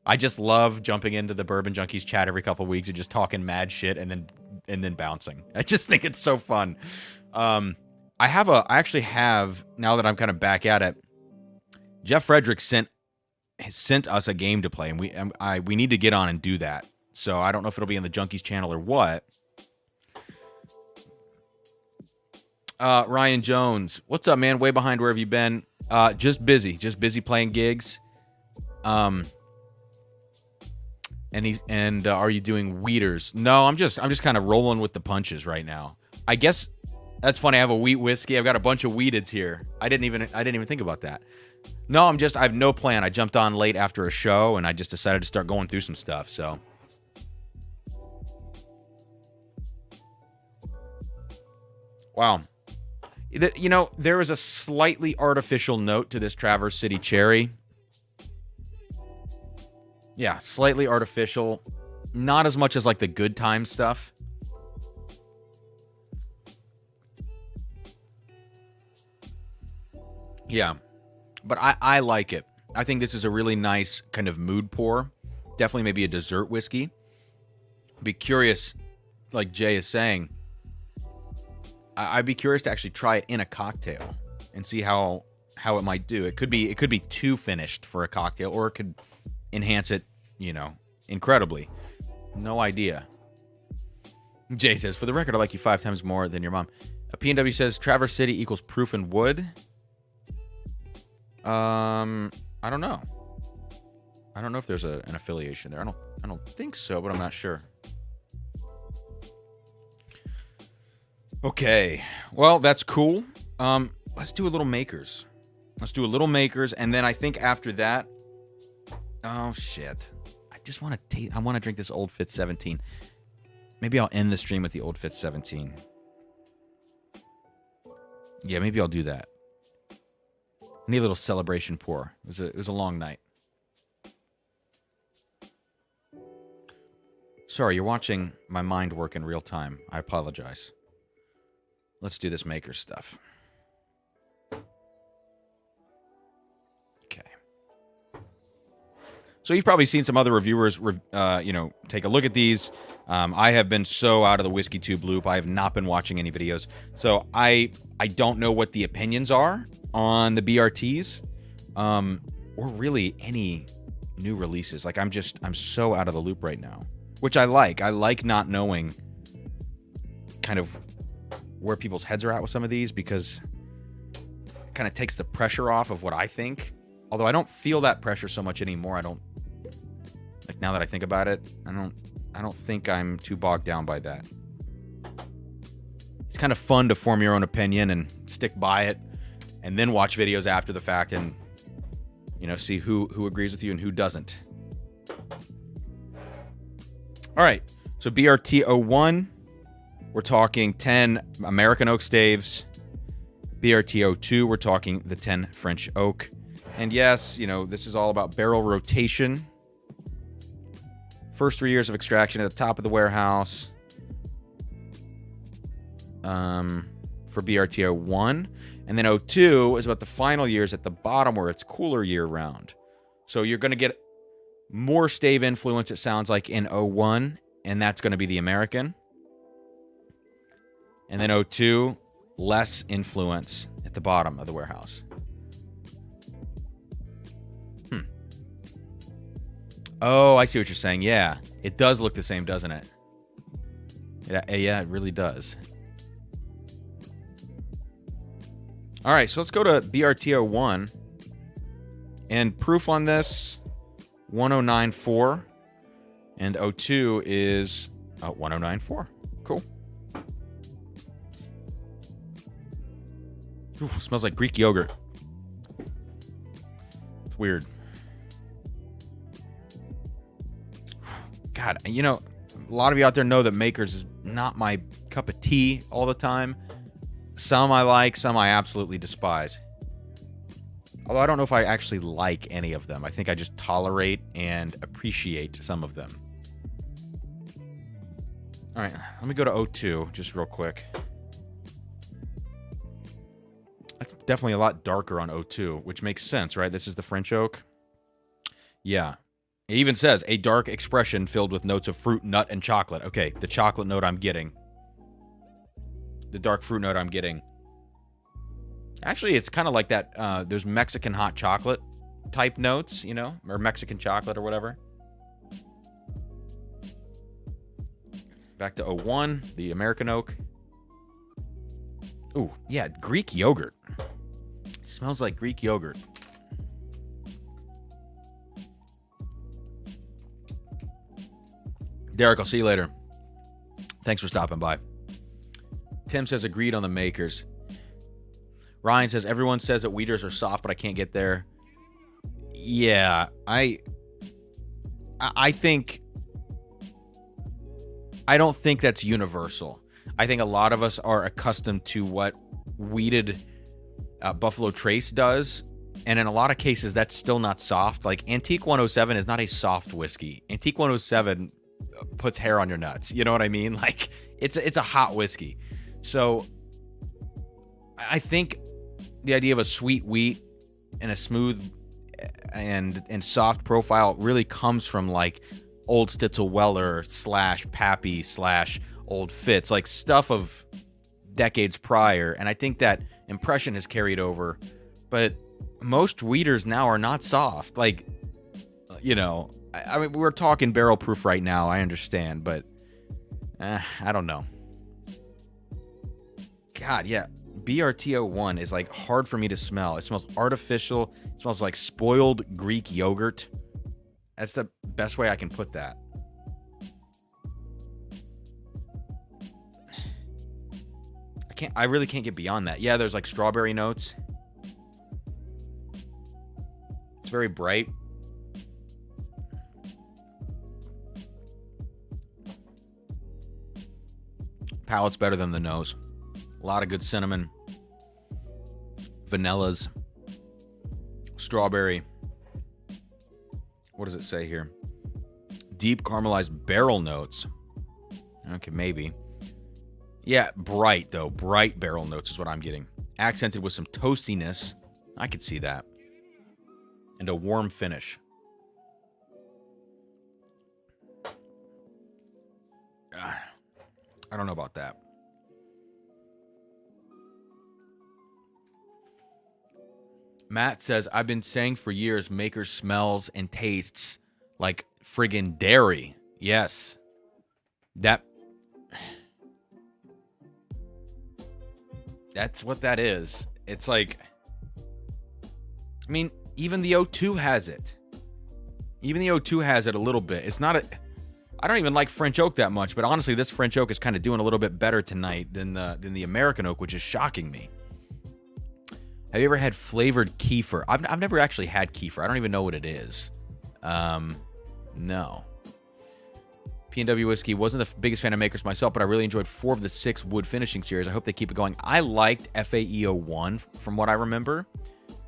I just love jumping into the Bourbon Junkies chat every couple of weeks and just talking mad shit and then bouncing. I just think it's so fun. I actually have, now that I'm kind of back at it, Jeff Frederick sent us a game to play, and we need to get on and do that. So I don't know if it'll be on the Junkies channel or what. Ryan Jones, what's up, man? Way behind. Where have you been? Just busy playing gigs. And are you doing weeders? No, I'm just kind of rolling with the punches right now. I guess that's funny. I have a wheat whiskey. I've got a bunch of weededs here. I didn't even think about that. No, I have no plan. I jumped on late after a show, and I just decided to start going through some stuff. So, wow. You know, there is a slightly artificial note to this Traverse City cherry. Yeah, slightly artificial. Not as much as like the Good Time stuff. Yeah, but I like it. I think this is a really nice kind of mood pour. Definitely maybe a dessert whiskey. Be curious, like Jay is saying, I'd be curious to actually try it in a cocktail and see how how it might do. It could be too finished for a cocktail, or it could enhance it, incredibly. No idea. Jay says, for the record, I like you 5 times more than your mom. A PNW says Traverse City equals proof and wood. I don't know. I don't know if there's an affiliation there. I don't think so, but I'm not sure. Okay. Well, that's cool. Let's do a little makers. And then I think after that, oh shit. I want to drink this Old Fitz 17. Maybe I'll end the stream with the Old Fitz 17. Yeah, maybe I'll do that. I need a little celebration pour. It was a long night. Sorry, you're watching my mind work in real time. I apologize. Let's do this maker stuff. Okay. So you've probably seen some other reviewers, take a look at these. I have been so out of the Whiskey Tube loop. I have not been watching any videos. So I don't know what the opinions are on the BRTs, or really any new releases. Like, I'm so out of the loop right now, which I like. I like not knowing kind of where people's heads are at with some of these, because it kind of takes the pressure off of what I think. Although I don't feel that pressure so much anymore. Now that I think about it, I don't think I'm too bogged down by that. It's kind of fun to form your own opinion and stick by it, and then watch videos after the fact and, see who agrees with you and who doesn't. All right, so BRT 01, we're talking 10 American oak staves. BRT 02, we're talking the 10 French oak. And yes, this is all about barrel rotation. First 3 years of extraction at the top of the warehouse for BRT 01. And then 02 is about the final years at the bottom, where it's cooler year round. So you're going to get more stave influence, it sounds like, in 01, and that's going to be the American. And then 02, less influence at the bottom of the warehouse. Oh, I see what you're saying. Yeah, it does look the same, doesn't it? Yeah, it really does. All right, so let's go to BRT 01. And proof on this, 1094. And 02 is 1094. Cool. Ooh, smells like Greek yogurt. It's weird. God, a lot of you out there know that Makers is not my cup of tea all the time. Some I like, some I absolutely despise. Although I don't know if I actually like any of them. I think I just tolerate and appreciate some of them. All right, let me go to 02 just real quick. That's definitely a lot darker on 02, which makes sense, right? This is the French oak. Yeah. It even says, a dark expression filled with notes of fruit, nut, and chocolate. Okay, the chocolate note I'm getting. The dark fruit note I'm getting. Actually, it's kind of like that. There's Mexican hot chocolate type notes, or Mexican chocolate or whatever. Back to 01, the American oak. Ooh, yeah, Greek yogurt. It smells like Greek yogurt. Derek, I'll see you later. Thanks for stopping by. Tim says, agreed on the makers. Ryan says, everyone says that wheaters are soft, but I can't get there. Yeah, I think... I don't think that's universal. I think a lot of us are accustomed to what wheated Buffalo Trace does. And in a lot of cases, that's still not soft. Like, Antique 107 is not a soft whiskey. Antique 107... puts hair on your nuts. You know what I mean? Like, it's a hot whiskey. So I think the idea of a sweet wheat and a smooth and soft profile really comes from like Old Stitzel Weller / Pappy / Old Fitz, like stuff of decades prior. And I think that impression has carried over. But most weeders now are not soft. Like, I mean, we're talking barrel proof right now. I understand, but I don't know. God, yeah. BRTO1 is like hard for me to smell. It smells artificial. It smells like spoiled Greek yogurt. That's the best way I can put that. I really can't get beyond that. Yeah, there's like strawberry notes. It's very bright. Palate's better than the nose. A lot of good cinnamon, vanillas, strawberry. What does it say here? Deep caramelized barrel notes. Okay, maybe. Yeah, bright, though. Bright barrel notes is what I'm getting. Accented with some toastiness. I could see that. And a warm finish. I don't know about that. Matt says, I've been saying for years, Maker smells and tastes like friggin' dairy. Yes. That's what that is. It's like, I mean, even the O2 has it. Even the O2 has it a little bit. It's not I don't even like French oak that much, but honestly, this French oak is kind of doing a little bit better tonight than the American oak, which is shocking me. Have you ever had flavored kefir? I've never actually had kefir. I don't even know what it is. No. P&W Whiskey. Wasn't the biggest fan of Makers myself, but I really enjoyed 4 of the 6 wood finishing series. I hope they keep it going. I liked FAEO1 from what I remember.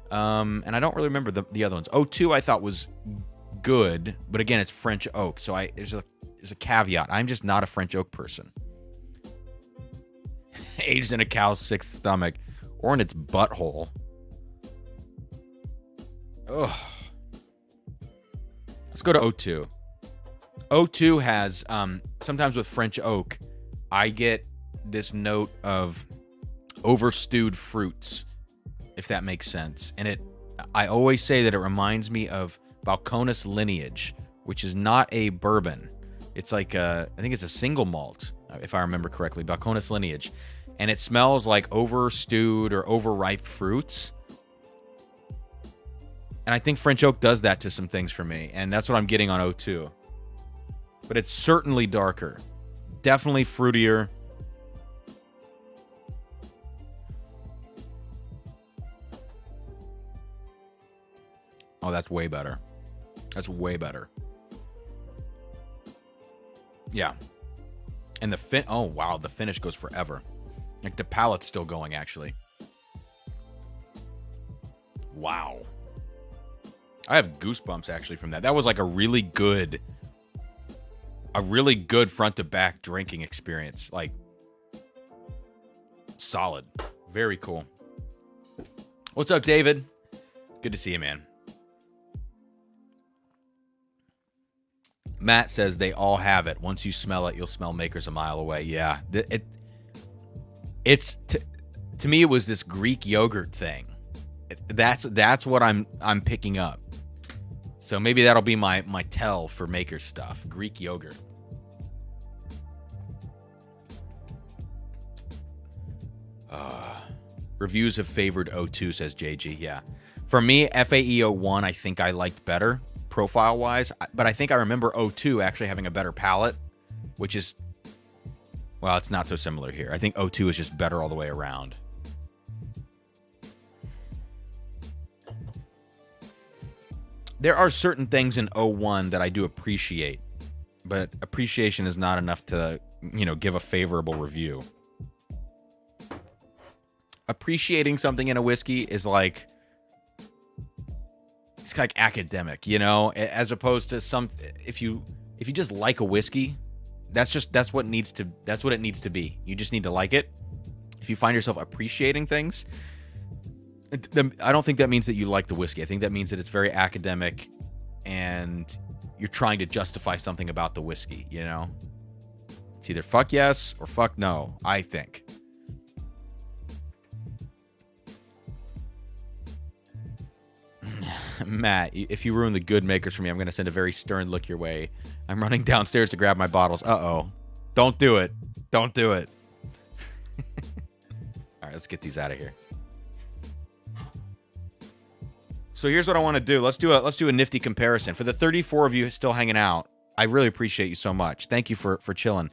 And I don't really remember the other ones. O2 I thought was good, but again, it's French oak. So there's a caveat. I'm just not a French oak person. Aged in a cow's 6th stomach. Or in its butthole. Ugh. Let's go to O2. O2 has, sometimes with French oak, I get this note of overstewed fruits, if that makes sense. And I always say that it reminds me of Balcones Lineage, which is not a bourbon. It's like, I think it's a single malt, if I remember correctly, Balcones Lineage. And it smells like overstewed or overripe fruits. And I think French oak does that to some things for me. And that's what I'm getting on O2. But it's certainly darker. Definitely fruitier. Oh, that's way better. That's way better. Yeah. And oh, wow, the finish goes forever. Like, the palate's still going, actually. Wow. I have goosebumps, actually, from that. That was like a really good front-to-back drinking experience. Like, solid. Very cool. What's up, David? Good to see you, man. Matt says they all have it. Once you smell it, you'll smell Makers a mile away. Yeah. It's to me, it was this Greek yogurt thing. That's what I'm picking up. So maybe that'll be my tell for Maker stuff. Greek yogurt. Reviews have favored O2, says JG. Yeah. For me, FAEO1 I think I liked better profile-wise, but I think I remember O2 actually having a better palate, which is, well, it's not so similar here. I think O2 is just better all the way around. There are certain things in O1 that I do appreciate, but appreciation is not enough to, give a favorable review. Appreciating something in a whiskey is like, it's like academic, as opposed to if you just like a whiskey, that's what it needs to be. You just need to like it. If you find yourself appreciating things, I don't think that means that you like the whiskey. I think that means that it's very academic and you're trying to justify something about the whiskey, It's either fuck yes or fuck no, I think. Matt, if you ruin the good makers for me, I'm going to send a very stern look your way. I'm running downstairs to grab my bottles. Uh-oh. Don't do it. Don't do it. All right, let's get these out of here. So here's what I want to do. Let's do a nifty comparison. For the 34 of you still hanging out, I really appreciate you so much. Thank you for chilling.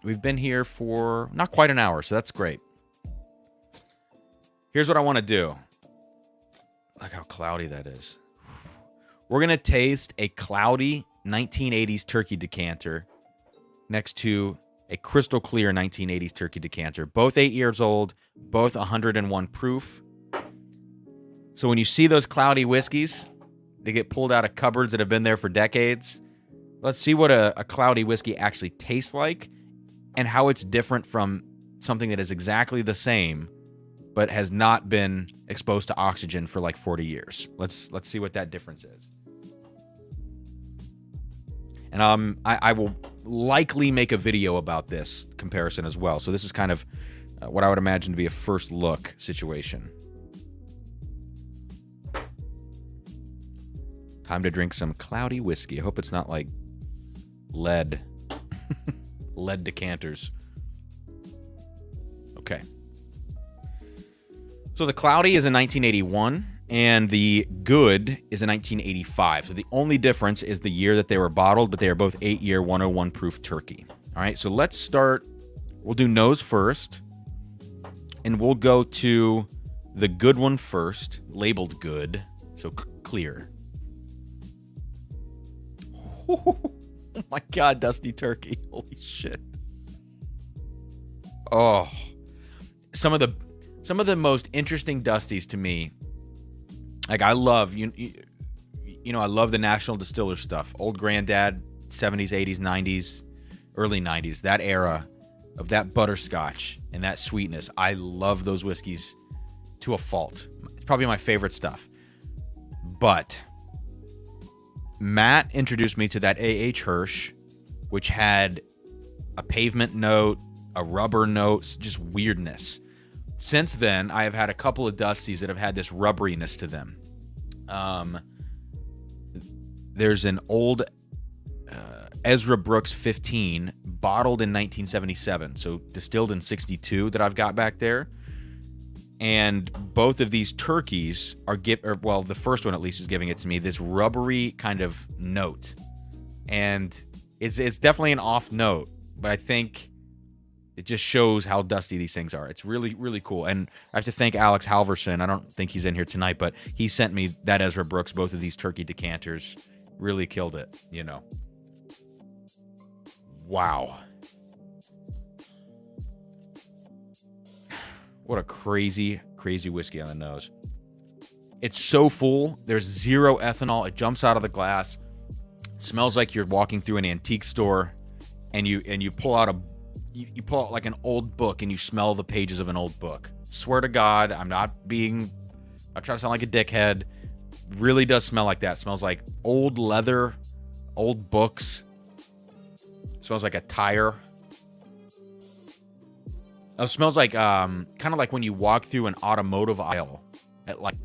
We've been here for not quite an hour, so that's great. Here's what I want to do. Look how cloudy that is. We're going to taste a cloudy 1980s turkey decanter next to a crystal clear 1980s turkey decanter. Both 8 years old, both 101 proof. So when you see those cloudy whiskeys, they get pulled out of cupboards that have been there for decades. Let's see what a cloudy whiskey actually tastes like and how it's different from something that is exactly the same but has not been exposed to oxygen for like 40 years. Let's see what that difference is. And I will likely make a video about this comparison as well. So this is kind of what I would imagine to be a first look situation. Time to drink some cloudy whiskey. I hope it's not like lead. Lead decanters. Okay. So the cloudy is in 1981, and the good is in 1985. So the only difference is the year that they were bottled, but they are both 8-year, 101 proof turkey. All right, so let's start. We'll do nose first, and we'll go to the good one first, labeled good, so clear. Oh my God, dusty turkey. Holy shit. Oh. Some of the most interesting dusties to me, like I love, you know, I love the National Distiller stuff. Old Granddad, 70s, 80s, 90s, early 90s, that era of that butterscotch and that sweetness. I love those whiskeys to a fault. It's probably my favorite stuff. But Matt introduced me to that A.H. Hirsch, which had a pavement note, a rubber note, just weirdness. Since then, I have had a couple of dusties that have had this rubberiness to them. There's an old Ezra Brooks 15, bottled in 1977, so distilled in 62 that I've got back there. And both of these turkeys are well, the first one at least is giving it to me, this rubbery kind of note. And it's definitely an off note, but I think it just shows how dusty these things are. It's really, really cool. And I have to thank Alex Halverson. I don't think he's in here tonight, but he sent me that Ezra Brooks, both of these turkey decanters. Really killed it, you know. Wow. What a crazy, crazy whiskey on the nose. It's so full. There's zero ethanol. It jumps out of the glass. It smells like you're walking through an antique store, and you pull out you pull out like an old book and you smell the pages of an old book. Swear to God, I'm not trying to sound like a dickhead. Really does smell like that. It smells like old leather, old books. It smells like a tire. It smells like kind of like when you walk through an automotive aisle at like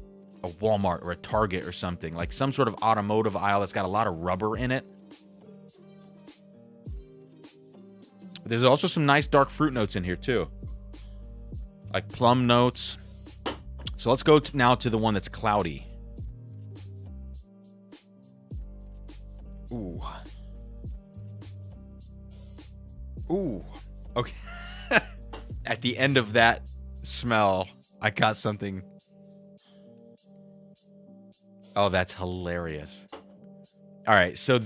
a Walmart or a Target or something. Like some sort of automotive aisle that's got a lot of rubber in it. There's also some nice dark fruit notes in here too. Like plum notes. So let's go now to the one that's cloudy. Ooh. Ooh. Okay. At the end of that smell, I got something. Oh, that's hilarious. All right, so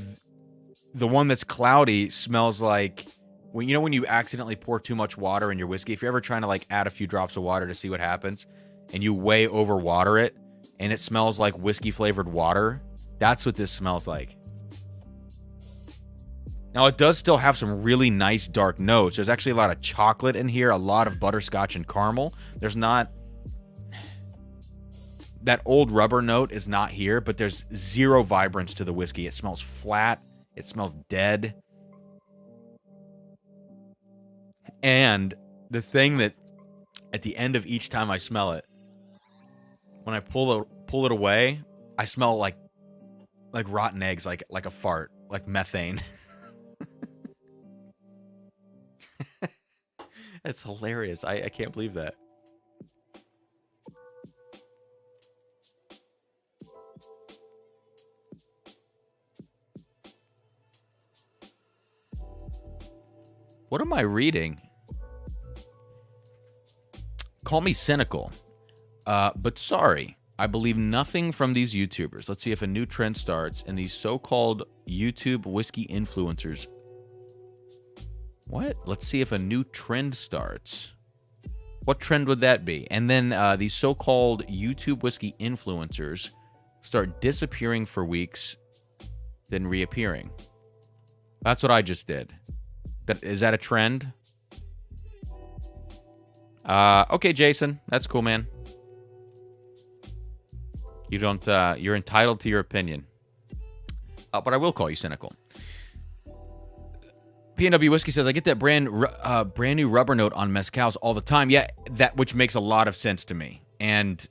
the one that's cloudy smells like when you accidentally pour too much water in your whiskey. If you're ever trying to like add a few drops of water to see what happens, and you way over water it, and it smells like whiskey flavored water, that's what this smells like. Now, it does still have some really nice dark notes. There's actually a lot of chocolate in here, a lot of butterscotch and caramel. There's not... That old rubber note is not here, but there's zero vibrance to the whiskey. It smells flat. It smells dead. And the thing that, at the end of each time I smell it, when I pull it away, I smell like rotten eggs, like a fart, like methane. It's hilarious. I can't believe that. What am I reading? Call me cynical, but sorry. I believe nothing from these YouTubers. Let's see if a new trend starts and these so-called YouTube whiskey influencers. What? Let's see if a new trend starts. What trend would that be? And then these so-called YouTube whiskey influencers start disappearing for weeks, then reappearing. That's what I just did. Is that a trend? Okay, Jason. That's cool, man. You don't, you're entitled to your opinion. But I will call you cynical. PNW Whiskey says, I get that brand new rubber note on mezcals all the time. Yeah, which makes a lot of sense to me. And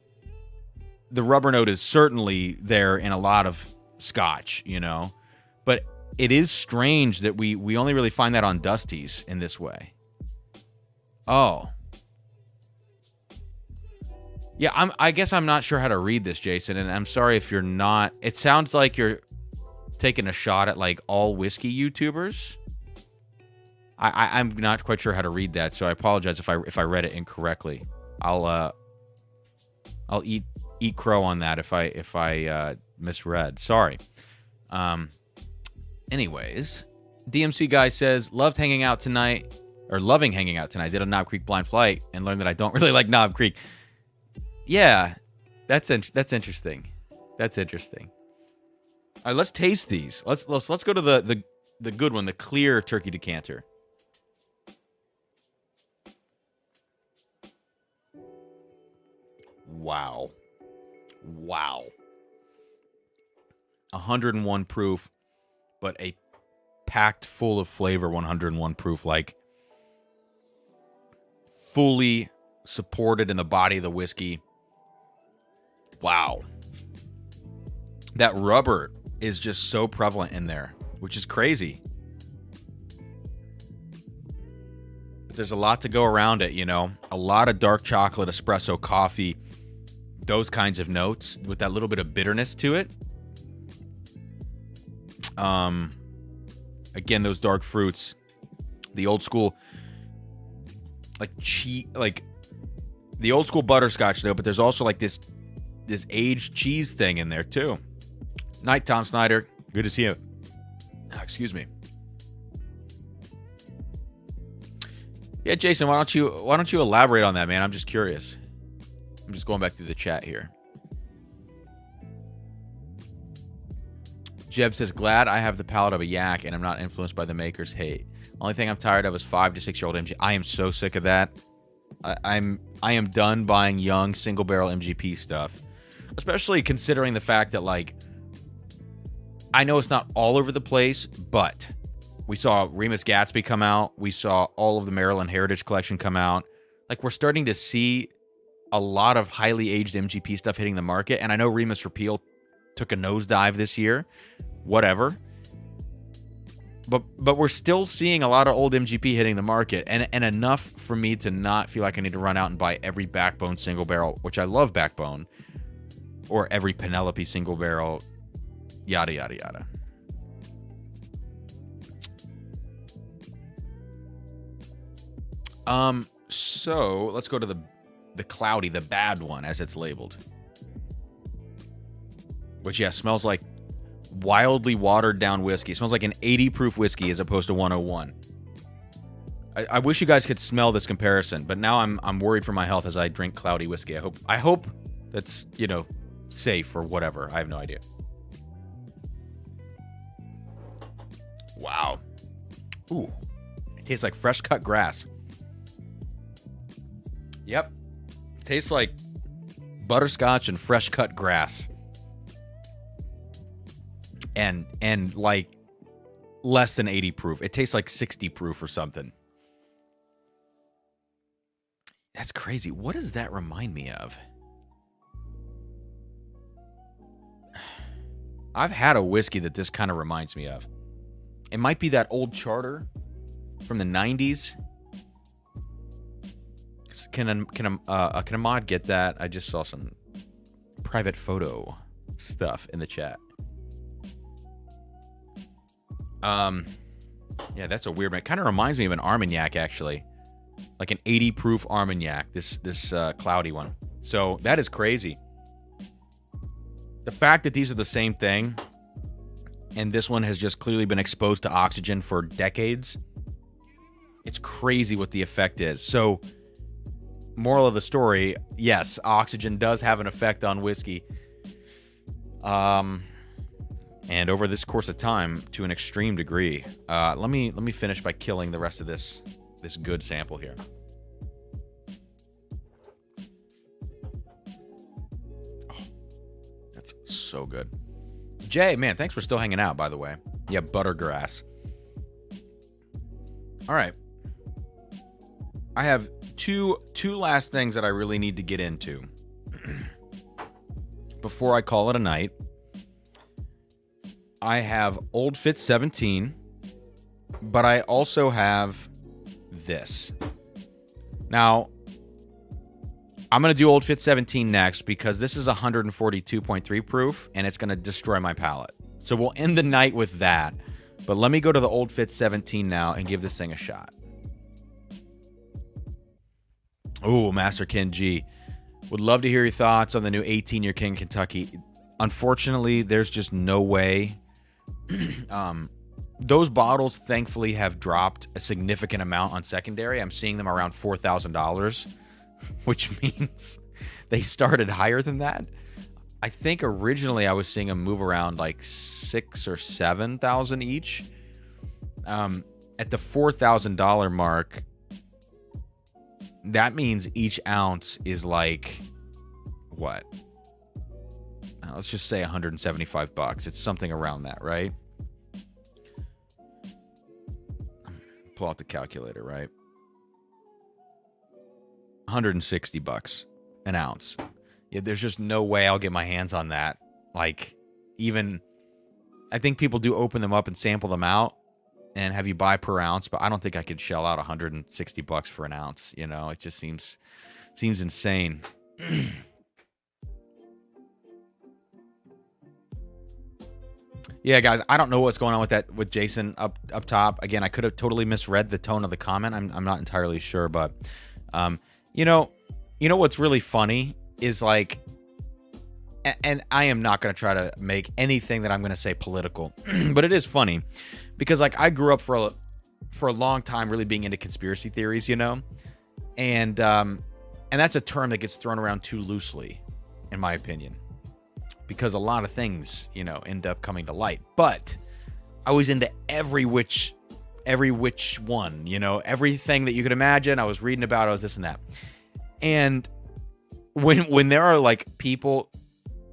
the rubber note is certainly there in a lot of scotch, you know. But it is strange that we only really find that on Dusties in this way. Oh. Yeah, I guess I'm not sure how to read this, Jason, and I'm sorry if you're not. It sounds like you're taking a shot at, like, all whiskey YouTubers. I'm not quite sure how to read that, so I apologize if I read it incorrectly. I'll eat crow on that if I misread. Sorry. Anyways, DMC guy says loving hanging out tonight. Did a Knob Creek blind flight and learned that I don't really like Knob Creek. Yeah, that's interesting. That's interesting. All right, let's taste these. Let's go to the good one, the clear turkey decanter. Wow. 101 proof, but a packed full of flavor. 101 proof, like fully supported in the body of the whiskey. Wow. That rubber is just so prevalent in there, which is crazy. But there's a lot to go around it, you know. A lot of dark chocolate, espresso, coffee, those kinds of notes with that little bit of bitterness to it. Again, those dark fruits, the old school, like the old school butterscotch though, but there's also like this aged cheese thing in there too. Night, Tom Snyder. Good to see you. Excuse me. Yeah, Jason, why don't you elaborate on that, man? I'm just curious. I'm just going back through the chat here. Jeb says, glad I have the palate of a yak and I'm not influenced by the maker's hate. Only thing I'm tired of is 5 to 6 year old MG. I am so sick of that. I am done buying young single barrel MGP stuff, especially considering the fact that, like, I know it's not all over the place, but we saw Remus Gatsby come out. We saw all of the Maryland Heritage Collection come out. Like, we're starting to see a lot of highly aged MGP stuff hitting the market. And I know Remus Repeal took a nosedive this year. Whatever. But we're still seeing a lot of old MGP hitting the market, and enough for me to not feel like I need to run out and buy every Backbone single barrel, which I love Backbone, or every Penelope single barrel, yada, yada, yada. So let's go to the cloudy, the bad one, as it's labeled. Which, yeah, smells like wildly watered down whiskey. It smells like an 80 proof whiskey as opposed to 101. I wish you guys could smell this comparison, but now I'm worried for my health as I drink cloudy whiskey. I hope that's, you know, safe or whatever. I have no idea. Wow. Ooh. It tastes like fresh cut grass. Yep. Tastes like butterscotch and fresh cut grass. And like less than 80 proof. It tastes like 60 proof or something. That's crazy. What does that remind me of? I've had a whiskey that this kind of reminds me of. It might be that old charter from the 90s. Can a mod get that? I just saw some private photo stuff in the chat. Yeah, that's a weird one. It kind of reminds me of an Armagnac, actually. Like an 80 proof Armagnac, this cloudy one. So that is crazy. The fact that these are the same thing, and this one has just clearly been exposed to oxygen for decades, it's crazy what the effect is. So, moral of the story, yes, oxygen does have an effect on whiskey. And over this course of time, to an extreme degree. Let me finish by killing the rest of this good sample here. Oh, that's so good. Jay, man, thanks for still hanging out, by the way. Yeah, buttergrass. All right. I have two last things that I really need to get into before I call it a night. I have Old Fitz 17, but I also have this. Now, I'm going to do Old Fitz 17 next because this is 142.3 proof, and it's going to destroy my palate. So we'll end the night with that. But let me go to the Old Fitz 17 now and give this thing a shot. Oh, Master Ken G. Would love to hear your thoughts on the new 18-year King Kentucky. Unfortunately, there's just no way. Those bottles, thankfully, have dropped a significant amount on secondary. I'm seeing them around $4,000, which means they started higher than that. I think originally I was seeing them move around like $6,000 or $7,000 each. At the $4,000 mark, that means each ounce is like what? Let's just say $175. It's something around that, right? Pull out the calculator, right? $160 an ounce. Yeah, there's just no way I'll get my hands on that. Like, even I think people do open them up and sample them out and have you buy per ounce, but I don't think I could shell out $160 for an ounce. You know, it just seems insane. Yeah, guys, I don't know what's going on with Jason up top. Again, I could have totally misread the tone of the comment. I'm not entirely sure, but you know what's really funny is like, and I am not going to try to make anything that I'm going to say political, but it is funny because like I grew up for a long time really being into conspiracy theories, you know, and that's a term that gets thrown around too loosely, in my opinion. Because a lot of things, you know, end up coming to light. But I was into every which one, you know, everything that you could imagine. I was reading about, I was this and that. And when there are like people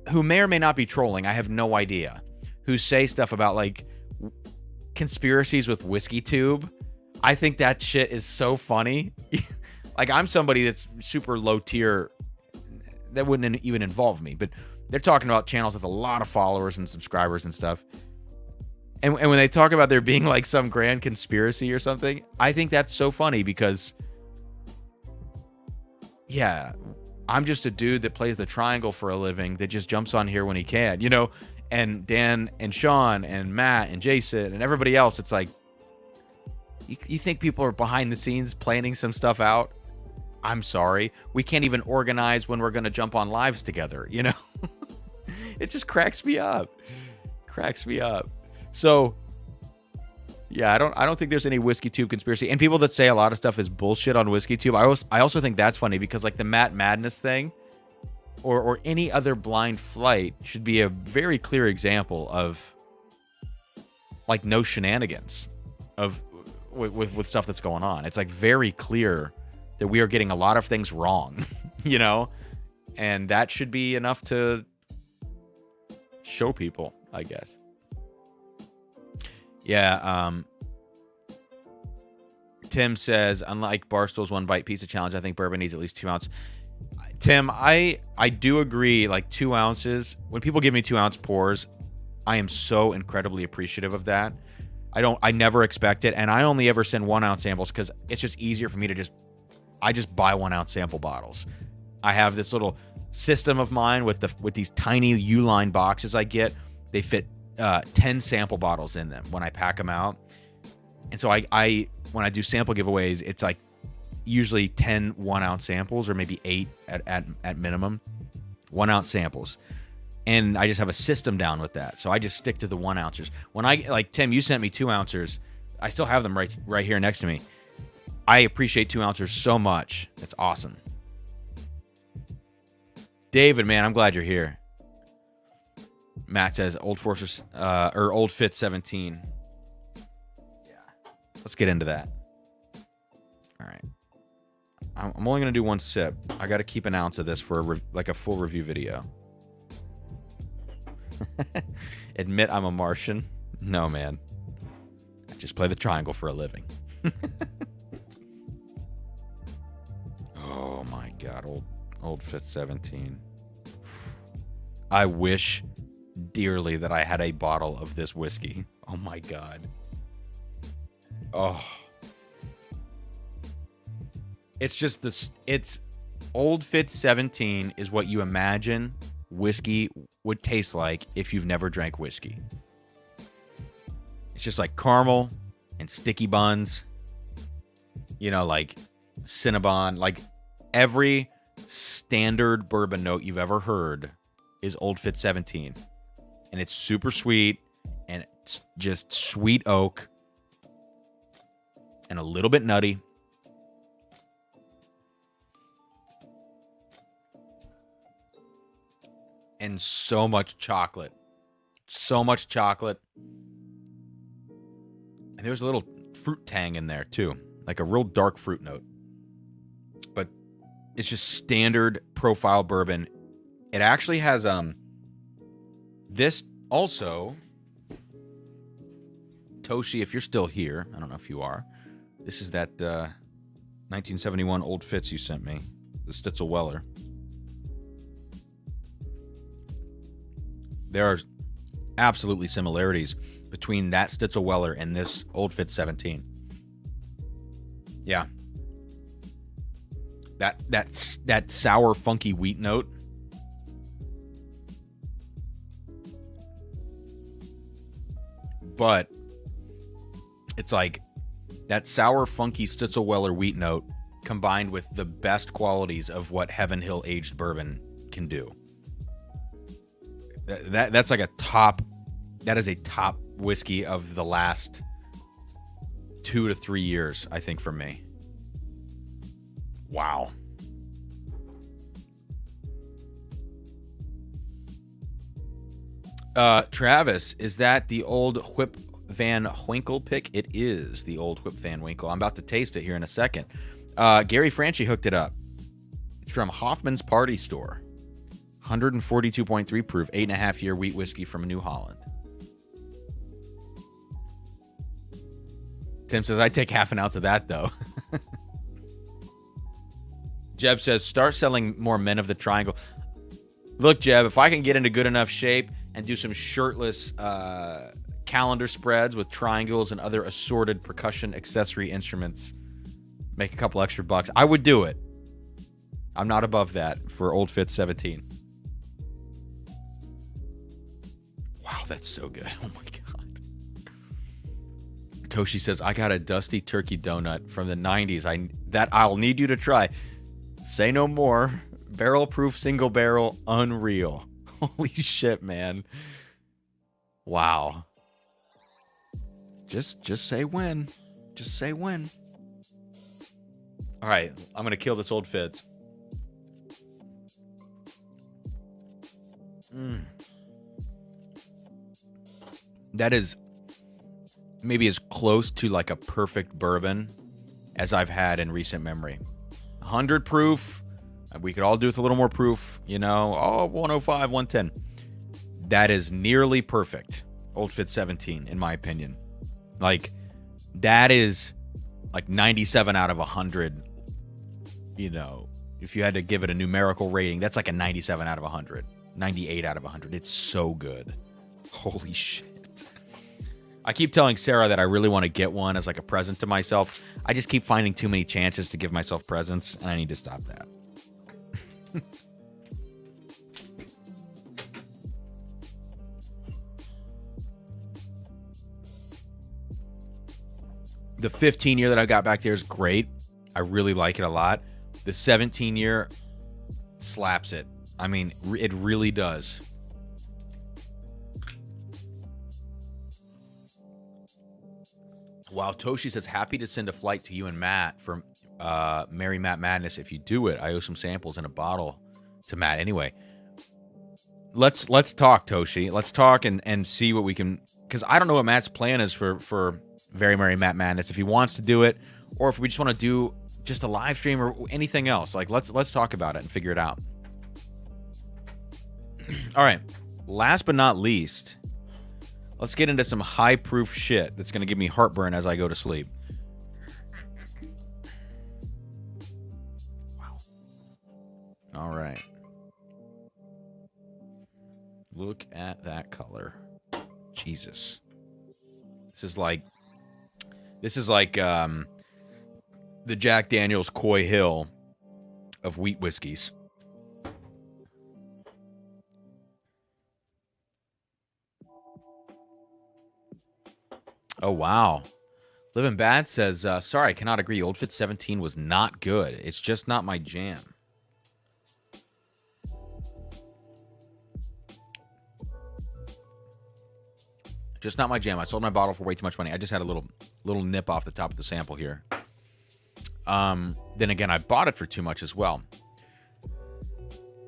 who may or may not be trolling, I have no idea, who say stuff about like conspiracies with Whiskey Tube, I think that shit is so funny. Like, I'm somebody that's super low tier, that wouldn't even involve me, but they're talking about channels with a lot of followers and subscribers and stuff. And when they talk about there being like some grand conspiracy or something, I think that's so funny because, yeah, I'm just a dude that plays the triangle for a living that just jumps on here when he can, you know? And Dan and Sean and Matt and Jason and everybody else, it's like, you think people are behind the scenes planning some stuff out? I'm sorry. We can't even organize when we're going to jump on lives together, you know? It just cracks me up. So, yeah, I don't think there's any Whiskey Tube conspiracy. And people that say a lot of stuff is bullshit on Whiskey Tube, I also think that's funny because like the Matt Madness thing or any other blind flight should be a very clear example of like no shenanigans of with stuff that's going on. It's like very clear that we are getting a lot of things wrong, you know? And that should be enough to show people, I guess. Yeah, Tim says, unlike Barstool's one bite pizza challenge, I think bourbon needs at least 2 ounces. Tim, I do agree, like 2 ounces. When people give me 2 ounce pours, I am so incredibly appreciative of that. I never expect it, and I only ever send 1 ounce samples because it's just easier for me to I just buy 1 ounce sample bottles. I have this little system of mine with these tiny U-line boxes I get. They fit 10 sample bottles in them when I pack them out. And so I when I do sample giveaways, it's like usually 10 1 ounce samples, or maybe 8 at minimum. 1 ounce samples. And I just have a system down with that. So I just stick to the 1 ounces. When Tim, you sent me 2 ounces. I still have them right here next to me. I appreciate 2 ounces so much. That's awesome. David, man, I'm glad you're here. Matt says Old Fortress or Old Fitz 17. Yeah. Let's get into that. All right. I'm only going to do 1 sip. I got to keep an ounce of this for a full review video. Admit I'm a Martian? No, man. I just play the triangle for a living. Oh my God, old Fitz 17. I wish dearly that I had a bottle of this whiskey. Oh my God. Oh. It's just this. It's Old Fitz 17 is what you imagine whiskey would taste like if you've never drank whiskey. It's just like caramel and sticky buns, like Cinnabon, like every standard bourbon note you've ever heard is Old Fitz 17. And it's super sweet, and it's just sweet oak and a little bit nutty. And so much chocolate. So much chocolate. And there's a little fruit tang in there, too. Like a real dark fruit note. But it's just standard profile bourbon. It actually has this also. Toshi, if you're still here. I don't know if you are. This is that 1971 Old Fitz you sent me. The Stitzel Weller. There are absolutely similarities between that Stitzel Weller and this Old Fitz 17. Yeah. That sour, funky wheat note. But it's like that sour, funky Stitzel Weller wheat note combined with the best qualities of what Heaven Hill aged bourbon can do. That's like a top. That is a top whiskey of the last 2 to 3 years, I think, for me. Wow. Travis, is that the old Whip Van Winkle pick? It is the old Whip Van Winkle. I'm about to taste it here in a second. Gary Franchi hooked it up. It's from Hoffman's Party Store. 142.3 proof, 8.5-year wheat whiskey from New Holland. Tim says, I'd take half an ounce of that, though. Jeb says, start selling more Men of the Triangle. Look, Jeb, if I can get into good enough shape and do some shirtless calendar spreads with triangles and other assorted percussion accessory instruments, make a couple extra bucks, I would do it. I'm not above that for Old Fitz 17. Wow, that's so good. Oh my God. Toshi says, I got a dusty turkey donut from the 90s that I'll need you to try. Say no more. Barrel proof, single barrel, unreal. Holy shit, man. Wow. Just say when. Just say when. All right, I'm going to kill this Old Fitz. That is maybe as close to like a perfect bourbon as I've had in recent memory. 100 proof. We could all do with a little more proof, 105, 110. That is nearly perfect. Old Fitz 17, in my opinion. Like, that is like 97 out of 100. If you had to give it a numerical rating, that's like a 97 out of 100. 98 out of 100. It's so good. Holy shit. I keep telling Sarah that I really want to get one as like a present to myself. I just keep finding too many chances to give myself presents, and I need to stop that. The 15 year that I got back there is great. I really like it a lot. The 17 year slaps it. I mean, it really does. Wow, Toshi says, happy to send a flight to you and Matt for Merry Matt Madness. If you do it, I owe some samples in a bottle to Matt. Anyway, let's talk, Toshi. Let's talk and see what we can, because I don't know what Matt's plan is for Very Merry Matt Madness. If he wants to do it, or if we just want to do just a live stream or anything else. Like, let's talk about it and figure it out. All right. Last but not least, let's get into some high-proof shit that's going to give me heartburn as I go to sleep. Wow. All right. Look at that color. Jesus. This is like the Jack Daniel's Coy Hill of wheat whiskeys. Oh, wow. Living Bad says, sorry, I cannot agree. Old Fit 17 was not good. It's just not my jam. Just not my jam. I sold my bottle for way too much money. I just had a little nip off the top of the sample here. Then again, I bought it for too much as well.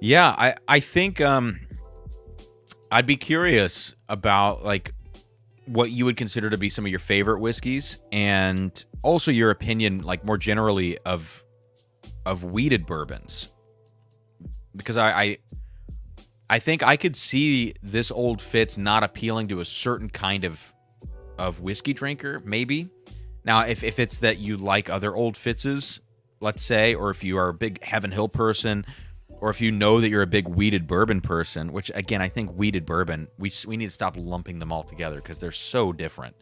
Yeah, I think I'd be curious about like what you would consider to be some of your favorite whiskeys, and also your opinion, like more generally, of wheated bourbons, because I think I could see this Old Fitz not appealing to a certain kind of whiskey drinker, maybe. Now, if it's that you like other Old Fitzes, let's say, or if you are a big Heaven Hill person, or if you know that you're a big wheated bourbon person, which, again, I think wheated bourbon, we need to stop lumping them all together because they're so different.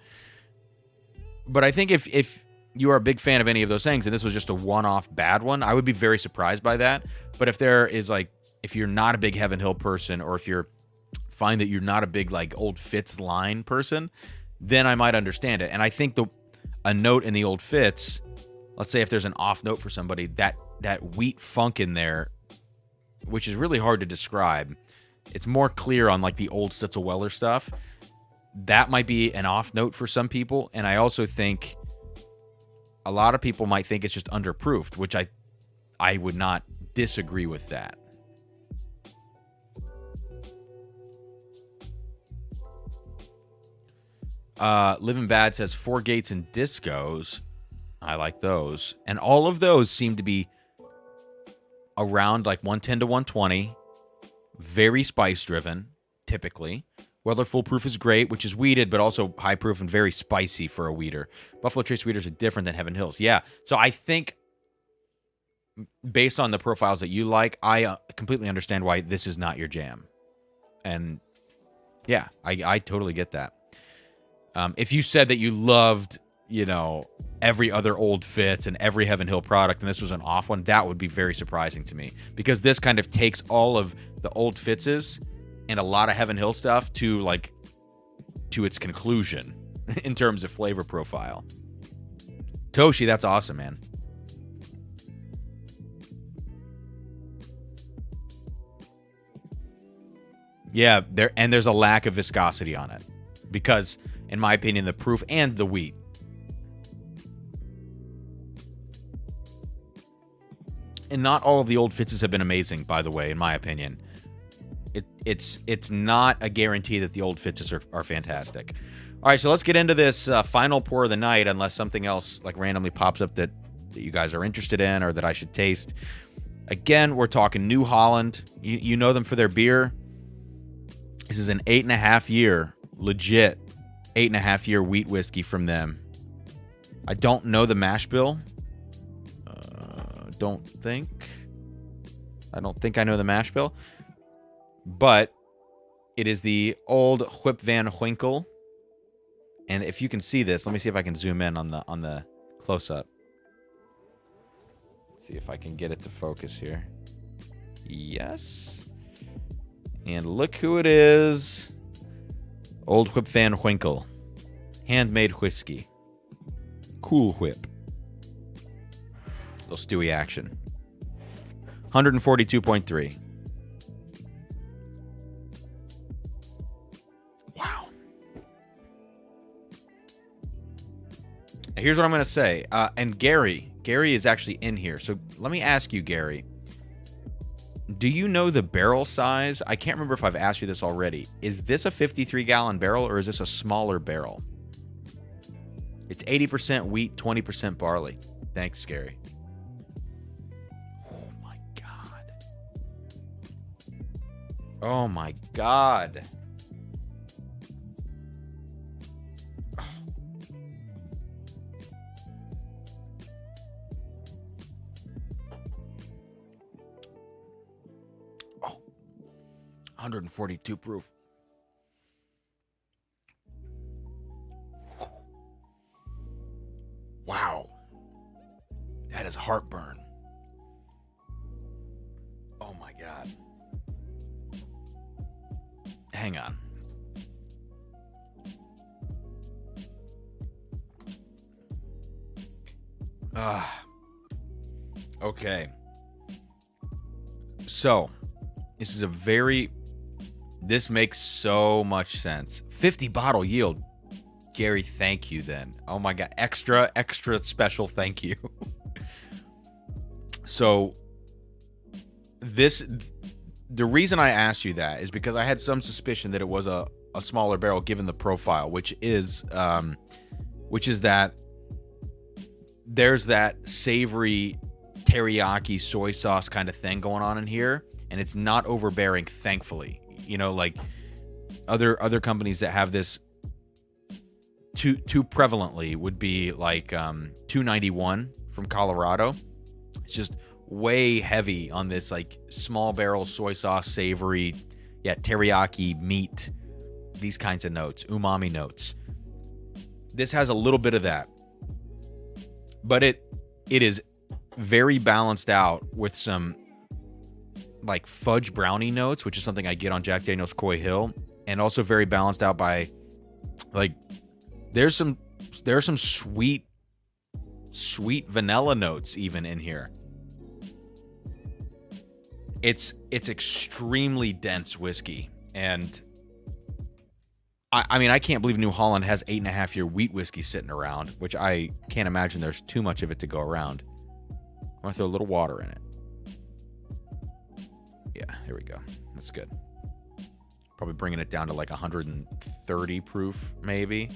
But I think if you are a big fan of any of those things, and this was just a one-off bad one, I would be very surprised by that. But if there is, like, if you're not a big Heaven Hill person, or if you're find that you're not a big, like, Old Fitz line person, then I might understand it. And I think a note in the Old Fitz, let's say if there's an off note for somebody, that wheat funk in there, which is really hard to describe. It's more clear on like the old Stitzel-Weller stuff. That might be an off note for some people. And I also think a lot of people might think it's just underproofed, which I would not disagree with that. Living Bad says 4 Gates and Discos. I like those. And all of those seem to be around like 110 to 120. Very spice driven, typically. Weller Full Proof is great, which is wheated, but also high proof and very spicy for a wheater. Buffalo Trace wheaters are different than Heaven Hills. Yeah. So I think based on the profiles that you like, I completely understand why this is not your jam. And yeah, I totally get that. If you said that you loved, every other Old Fitz and every Heaven Hill product, and this was an off one, that would be very surprising to me, because this kind of takes all of the Old Fitzes and a lot of Heaven Hill stuff to its conclusion in terms of flavor profile. Toshi, that's awesome, man. Yeah, there's a lack of viscosity on it because, in my opinion, the proof and the wheat. And not all of the Old Fitzes have been amazing, by the way, in my opinion. It's not a guarantee that the Old Fitzes are fantastic. All right, so let's get into this final pour of the night, unless something else like randomly pops up that you guys are interested in or that I should taste. Again, we're talking New Holland. You know them for their beer. This is an 8.5 year, legit 8.5 year wheat whiskey from them. I don't know the mash bill. I don't think I know the mash bill. But It is the old Whip Van Winkle. And if you can see this, let me see if I can zoom in on the close-up. See if I can get it to focus here. Yes. And look who it is. Old Whip Van Winkle. Handmade whiskey. Cool Whip. Little Stewie action. 142.3. Wow. Now here's what I'm going to say. And Gary is actually in here. So let me ask you, Gary. Do you know the barrel size? I can't remember if I've asked you this already. Is this a 53-gallon barrel or is this a smaller barrel? It's 80% wheat, 20% barley. Thanks, Gary. Oh, my God. Oh, my God. Oh. 142 proof. Wow. That is heartburn. Oh my God. Hang on. Okay. So, this makes so much sense. 50 bottle yield. Gary, thank you then. Oh my God. Extra special thank you. So the reason I asked you that is because I had some suspicion that it was a smaller barrel given the profile, which is that there's that savory teriyaki soy sauce kind of thing going on in here, and it's not overbearing, thankfully. You know, like other companies that have this too prevalently would be like 291 from Colorado. It's just way heavy on this like small barrel soy sauce, savory, teriyaki meat, these kinds of notes, umami notes. This has a little bit of that, but it is very balanced out with some like fudge brownie notes, which is something I get on Jack Daniel's Coy Hill, and also very balanced out by like there's some sweet vanilla notes even in here. It's extremely dense whiskey, and I mean I can't believe New Holland has 8.5-year wheat whiskey sitting around, which I can't imagine there's too much of it to go around. I'm gonna throw a little water in it. Yeah, here we go. That's good. Probably bringing it down to like 130 proof, maybe.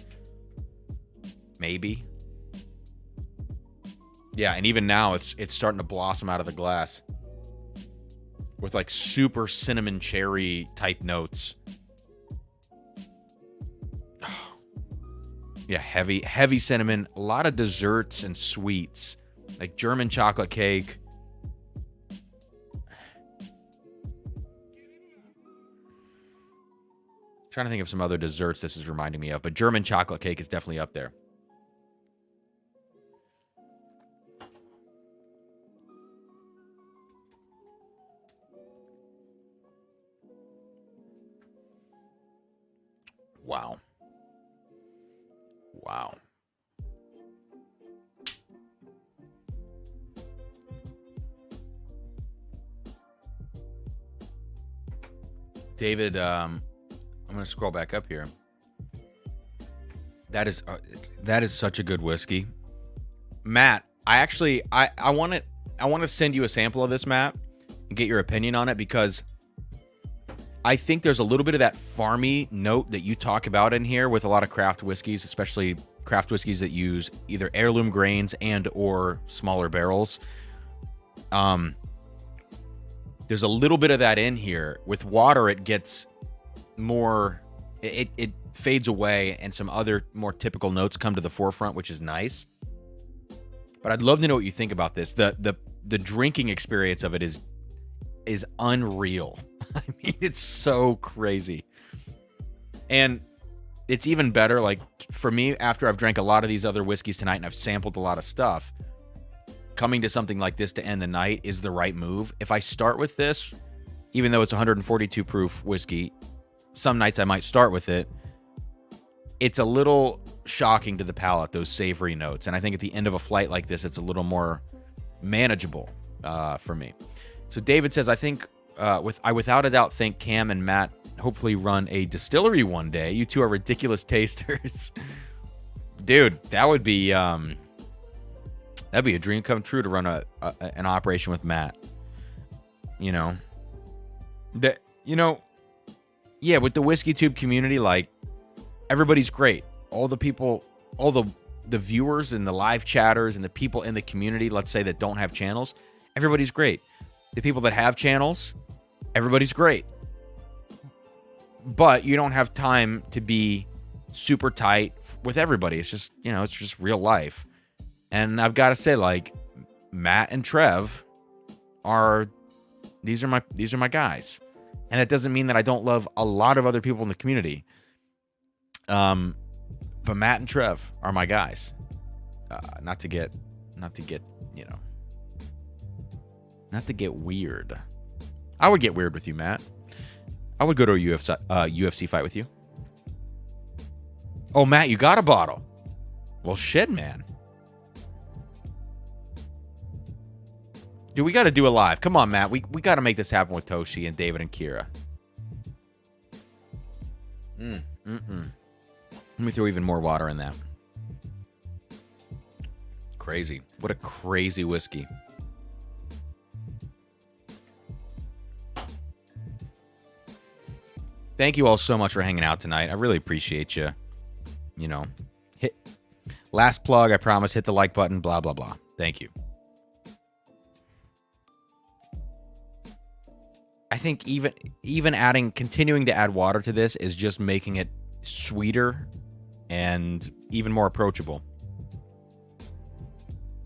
Yeah, and even now it's starting to blossom out of the glass with like super cinnamon cherry type notes. Yeah, heavy cinnamon, a lot of desserts and sweets, like German chocolate cake. Trying to think of some other desserts this is reminding me of, but German chocolate cake is definitely up there. Wow. David, I'm going to scroll back up here. That is such a good whiskey. Matt, I want to send you a sample of this, Matt, and get your opinion on it, because I think there's a little bit of that farmy note that you talk about in here with a lot of craft whiskeys, especially craft whiskeys that use either heirloom grains and or smaller barrels. There's a little bit of that in here. With water, it gets more, it fades away, and some other more typical notes come to the forefront, which is nice. But I'd love to know what you think about this. The drinking experience of it is unreal. I mean, it's so crazy. And it's even better, like, for me, after I've drank a lot of these other whiskeys tonight and I've sampled a lot of stuff, coming to something like this to end the night is the right move. If I start with this, even though it's 142 proof whiskey, some nights I might start with it. It's a little shocking to the palate, those savory notes. And I think at the end of a flight like this, it's a little more manageable for me. So David says, I think, I without a doubt think Cam and Matt hopefully run a distillery one day. You two are ridiculous tasters. Dude, that would be that'd be a dream come true to run an operation with Matt. You know, yeah, with the Whiskey Tube community, like, everybody's great. All the people, all the viewers and the live chatters and the people in the community, let's say, that don't have channels, everybody's great. The people that have channels, everybody's great. But you don't have time to be super tight with everybody. It's just, it's just real life. And I've got to say, like, Matt and Trev these are my guys. And it doesn't mean that I don't love a lot of other people in the community. But Matt and Trev are my guys. Not to get weird. I would get weird with you, Matt. I would go to a UFC fight with you. Oh, Matt, you got a bottle. Well, shit, man. Dude, we got to do a live. Come on, Matt. We got to make this happen with Toshi and David and Kira. Let me throw even more water in that. Crazy. What a crazy whiskey. Thank you all so much for hanging out tonight. I really appreciate you. Hit last plug, I promise, hit the like button, blah, blah, blah. Thank you. I think even continuing to add water to this is just making it sweeter and even more approachable.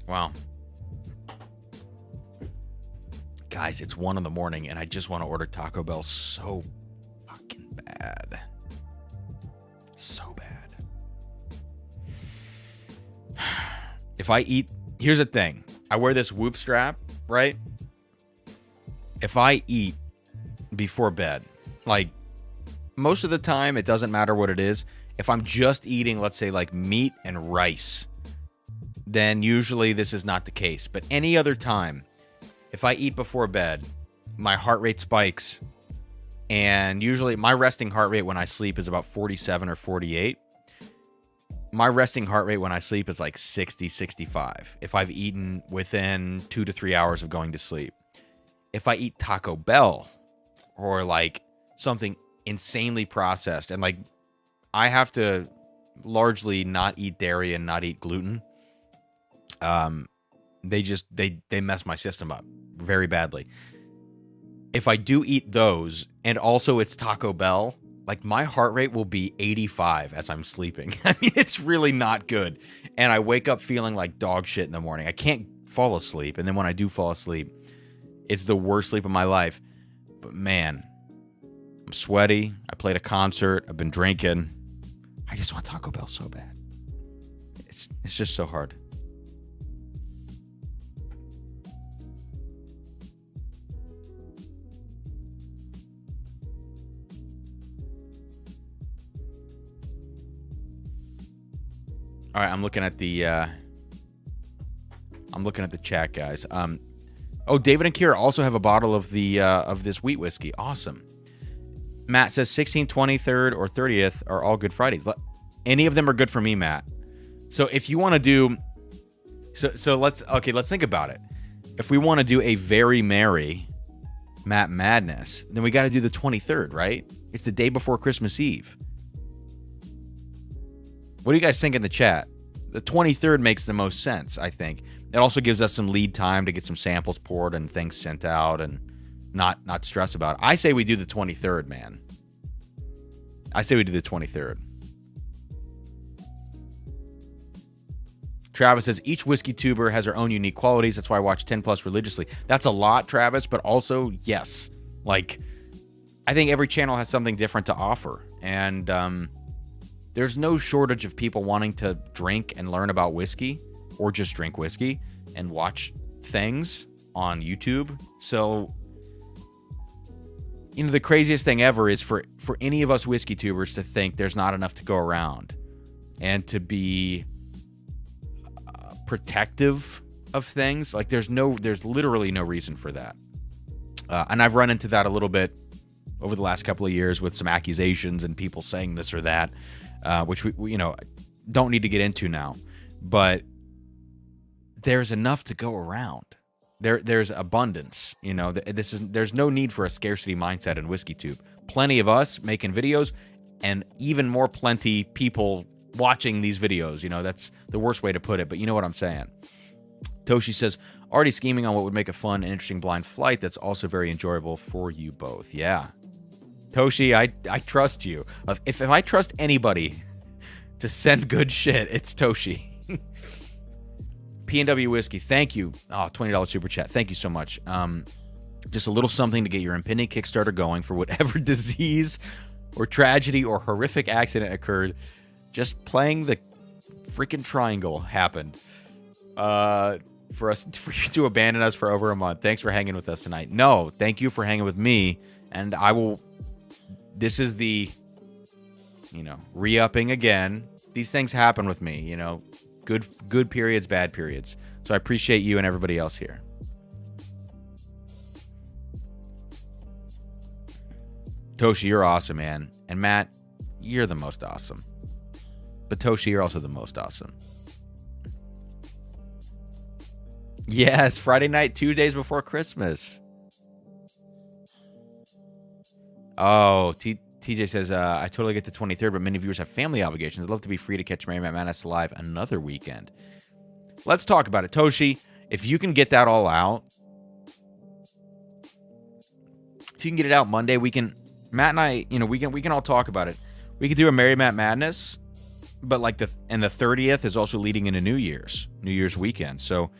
Wow. Guys, it's 1 a.m. and I just want to order Taco Bell so fucking bad. So bad. Here's the thing. I wear this Whoop strap, right? If I eat before bed, like, most of the time, it doesn't matter what it is. If I'm just eating, let's say, like, meat and rice, then usually this is not the case. But any other time, if I eat before bed, my heart rate spikes. And usually my resting heart rate when I sleep is about 47 or 48. My resting heart rate when I sleep is like 60, 65. If I've eaten within 2 to 3 hours of going to sleep. If I eat Taco Bell or like something insanely processed, and like I have to largely not eat dairy and not eat gluten, they mess my system up very badly. If I do eat those and also it's Taco Bell, like my heart rate will be 85 as I'm sleeping. I mean, it's really not good. And I wake up feeling like dog shit in the morning. I can't fall asleep. And then when I do fall asleep, it's the worst sleep of my life. But man, I'm sweaty. I played a concert. I've been drinking. I just want Taco Bell so bad. It's just so hard. All right, I'm looking at the chat, guys. David and Kira also have a bottle of this wheat whiskey. Awesome. Matt says 16th, 23rd, or 30th are all Good Fridays. Any of them are good for me, Matt. So if you want to do, let's think about it. If we want to do a very merry Matt Madness, then we got to do the 23rd, right? It's the day before Christmas Eve. What do you guys think in the chat? The 23rd makes the most sense, I think. It also gives us some lead time to get some samples poured and things sent out and not stress about it. I say we do the 23rd, man. I say we do the 23rd. Travis says, each whiskey tuber has their own unique qualities. That's why I watch 10 Plus religiously. That's a lot, Travis, but also, yes. Like, I think every channel has something different to offer. And there's no shortage of people wanting to drink and learn about whiskey, or just drink whiskey and watch things on YouTube. So, you know, the craziest thing ever is for any of us whiskey tubers to think there's not enough to go around and to be protective of things. Like, there's literally no reason for that. And I've run into that a little bit over the last couple of years with some accusations and people saying this or that, which we don't need to get into now. But there's enough to go around. There's abundance. You know, there's no need for a scarcity mindset in WhiskeyTube. Plenty of us making videos, and even more plenty people watching these videos. You know, that's the worst way to put it, but you know what I'm saying. Toshi says, already scheming on what would make a fun and interesting blind flight that's also very enjoyable for you both. Yeah. Toshi, I trust you. If I trust anybody to send good shit, it's Toshi. P&W Whiskey, thank you. Oh, $20 super chat. Thank you so much. Just a little something to get your impending Kickstarter going for whatever disease or tragedy or horrific accident occurred. Just playing the freaking triangle happened. For you to abandon us for over a month. Thanks for hanging with us tonight. No, thank you for hanging with me. And I will. This is the, re-upping again. These things happen with me, good periods, bad periods. So I appreciate you and everybody else here. Toshi, you're awesome, man. And Matt, you're the most awesome. But Toshi, you're also the most awesome. Yes, Friday night, 2 days before Christmas. Oh, TJ says, I totally get the 23rd, but many viewers have family obligations. I'd love to be free to catch Mary Matt Madness live another weekend. Let's talk about it. Toshi, if you can get that all out, if you can get it out Monday, we can, Matt and I, we can all talk about it. We could do a Mary Matt Madness, but the 30th is also leading into New Year's weekend. So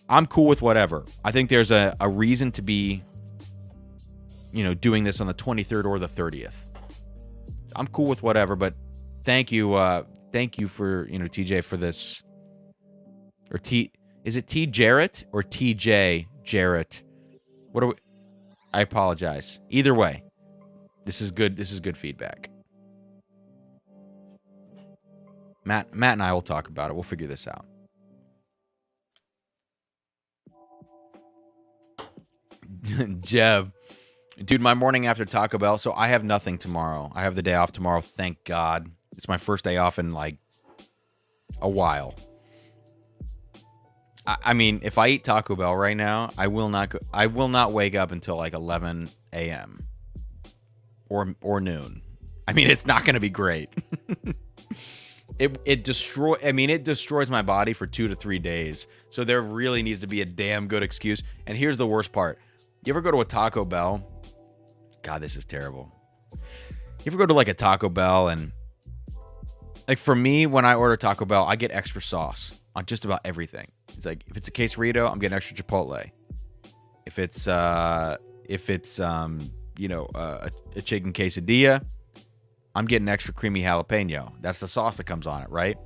I'm cool with whatever. I think there's a reason to be, doing this on the 23rd or the 30th. I'm cool with whatever, but thank you for, TJ for this. Or is it T Jarrett or TJ Jarrett? I apologize. Either way, this is good. This is good feedback. Matt and I will talk about it. We'll figure this out. Jeb. Dude, my morning after Taco Bell, so I have nothing tomorrow. I have the day off tomorrow, thank God. It's my first day off in a while. I mean, if I eat Taco Bell right now, I will not wake up until 11 a.m. or noon. I mean, it's not going to be great. It destroys my body for 2 to 3 days. So there really needs to be a damn good excuse. And here's the worst part. You ever go to a Taco Bell? God, this is terrible. You ever go to a Taco Bell and for me, when I order Taco Bell, I get extra sauce on just about everything. It's if it's a quesarito, I'm getting extra chipotle. If it's a chicken quesadilla, I'm getting extra creamy jalapeno. That's the sauce that comes on it, right?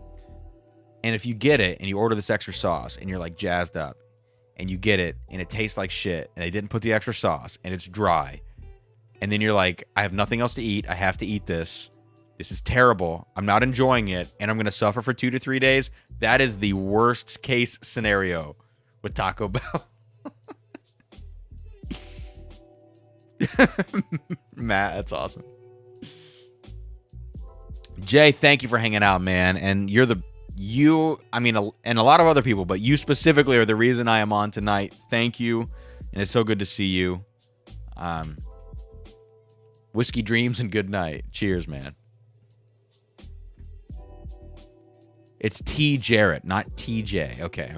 And if you get it and you order this extra sauce and you're jazzed up and you get it and it tastes like shit and they didn't put the extra sauce and it's dry, and then you're I have nothing else to eat. I have to eat this. This is terrible. I'm not enjoying it, and I'm going to suffer for 2 to 3 days. That is the worst case scenario with Taco Bell. Matt, that's awesome. Jay, thank you for hanging out, man. And and a lot of other people, but you specifically are the reason I am on tonight. Thank you. And it's so good to see you. Whiskey dreams and good night. Cheers, man. It's T Jarrett, not TJ. Okay.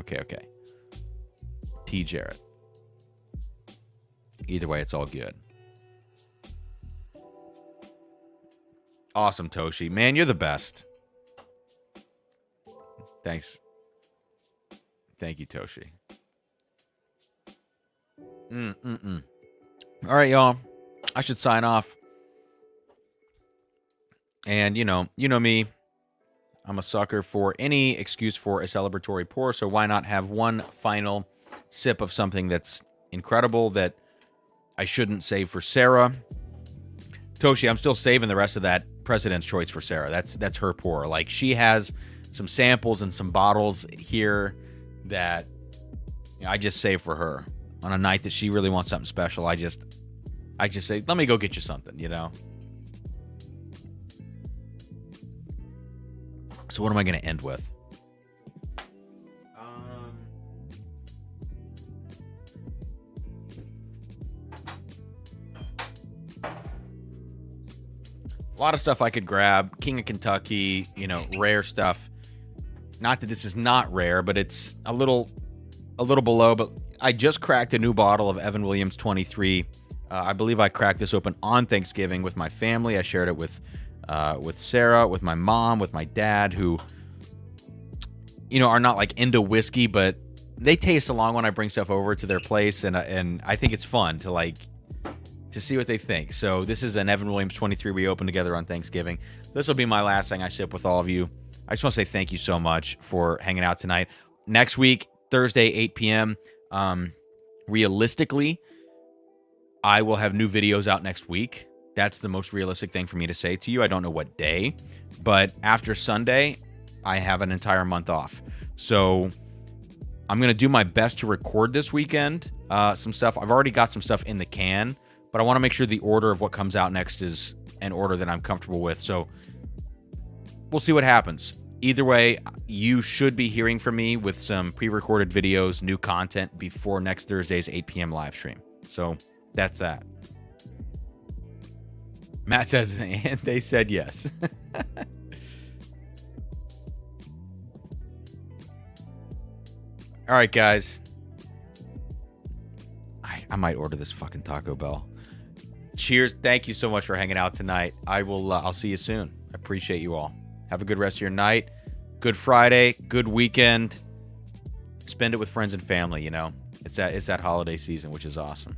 T Jarrett. Either way, it's all good. Awesome, Toshi. Man, you're the best. Thanks. Thank you, Toshi. All right, y'all. I should sign off. And you know me, I'm a sucker for any excuse for a celebratory pour, so why not have one final sip of something that's incredible that I shouldn't save for Sarah. Toshi, I'm still saving the rest of that President's Choice for Sarah. That's her pour. Like, she has some samples and some bottles here that I just save for her on a night that she really wants something special. I just say, let me go get you something, you know? So what am I going to end with? A lot of stuff I could grab. King of Kentucky, you know, rare stuff. Not that this is not rare, but it's a little below. But I just cracked a new bottle of Evan Williams 23. I believe I cracked this open on Thanksgiving with my family. I shared it with Sarah, with my mom, with my dad, who, you know, are not like into whiskey, but they taste along when I bring stuff over to their place, and I think it's fun to see what they think. So this is an Evan Williams 23 we opened together on Thanksgiving. This will be my last thing I sip with all of you. I just want to say thank you so much for hanging out tonight. Next week, Thursday, 8 p.m. Realistically, I will have new videos out next week. That's the most realistic thing for me to say to you. I don't know what day, but after Sunday, I have an entire month off. So I'm going to do my best to record this weekend some stuff. I've already got some stuff in the can, but I want to make sure the order of what comes out next is an order that I'm comfortable with. So we'll see what happens. Either way, you should be hearing from me with some pre-recorded videos, new content before next Thursday's 8 p.m. live stream. So that's that. Matt says, and they said yes. All right, guys. I might order this fucking Taco Bell. Cheers. Thank you so much for hanging out tonight. I'll see you soon. I appreciate you all. Have a good rest of your night. Good Friday. Good weekend. Spend it with friends and family, you know. It's that holiday season, which is awesome.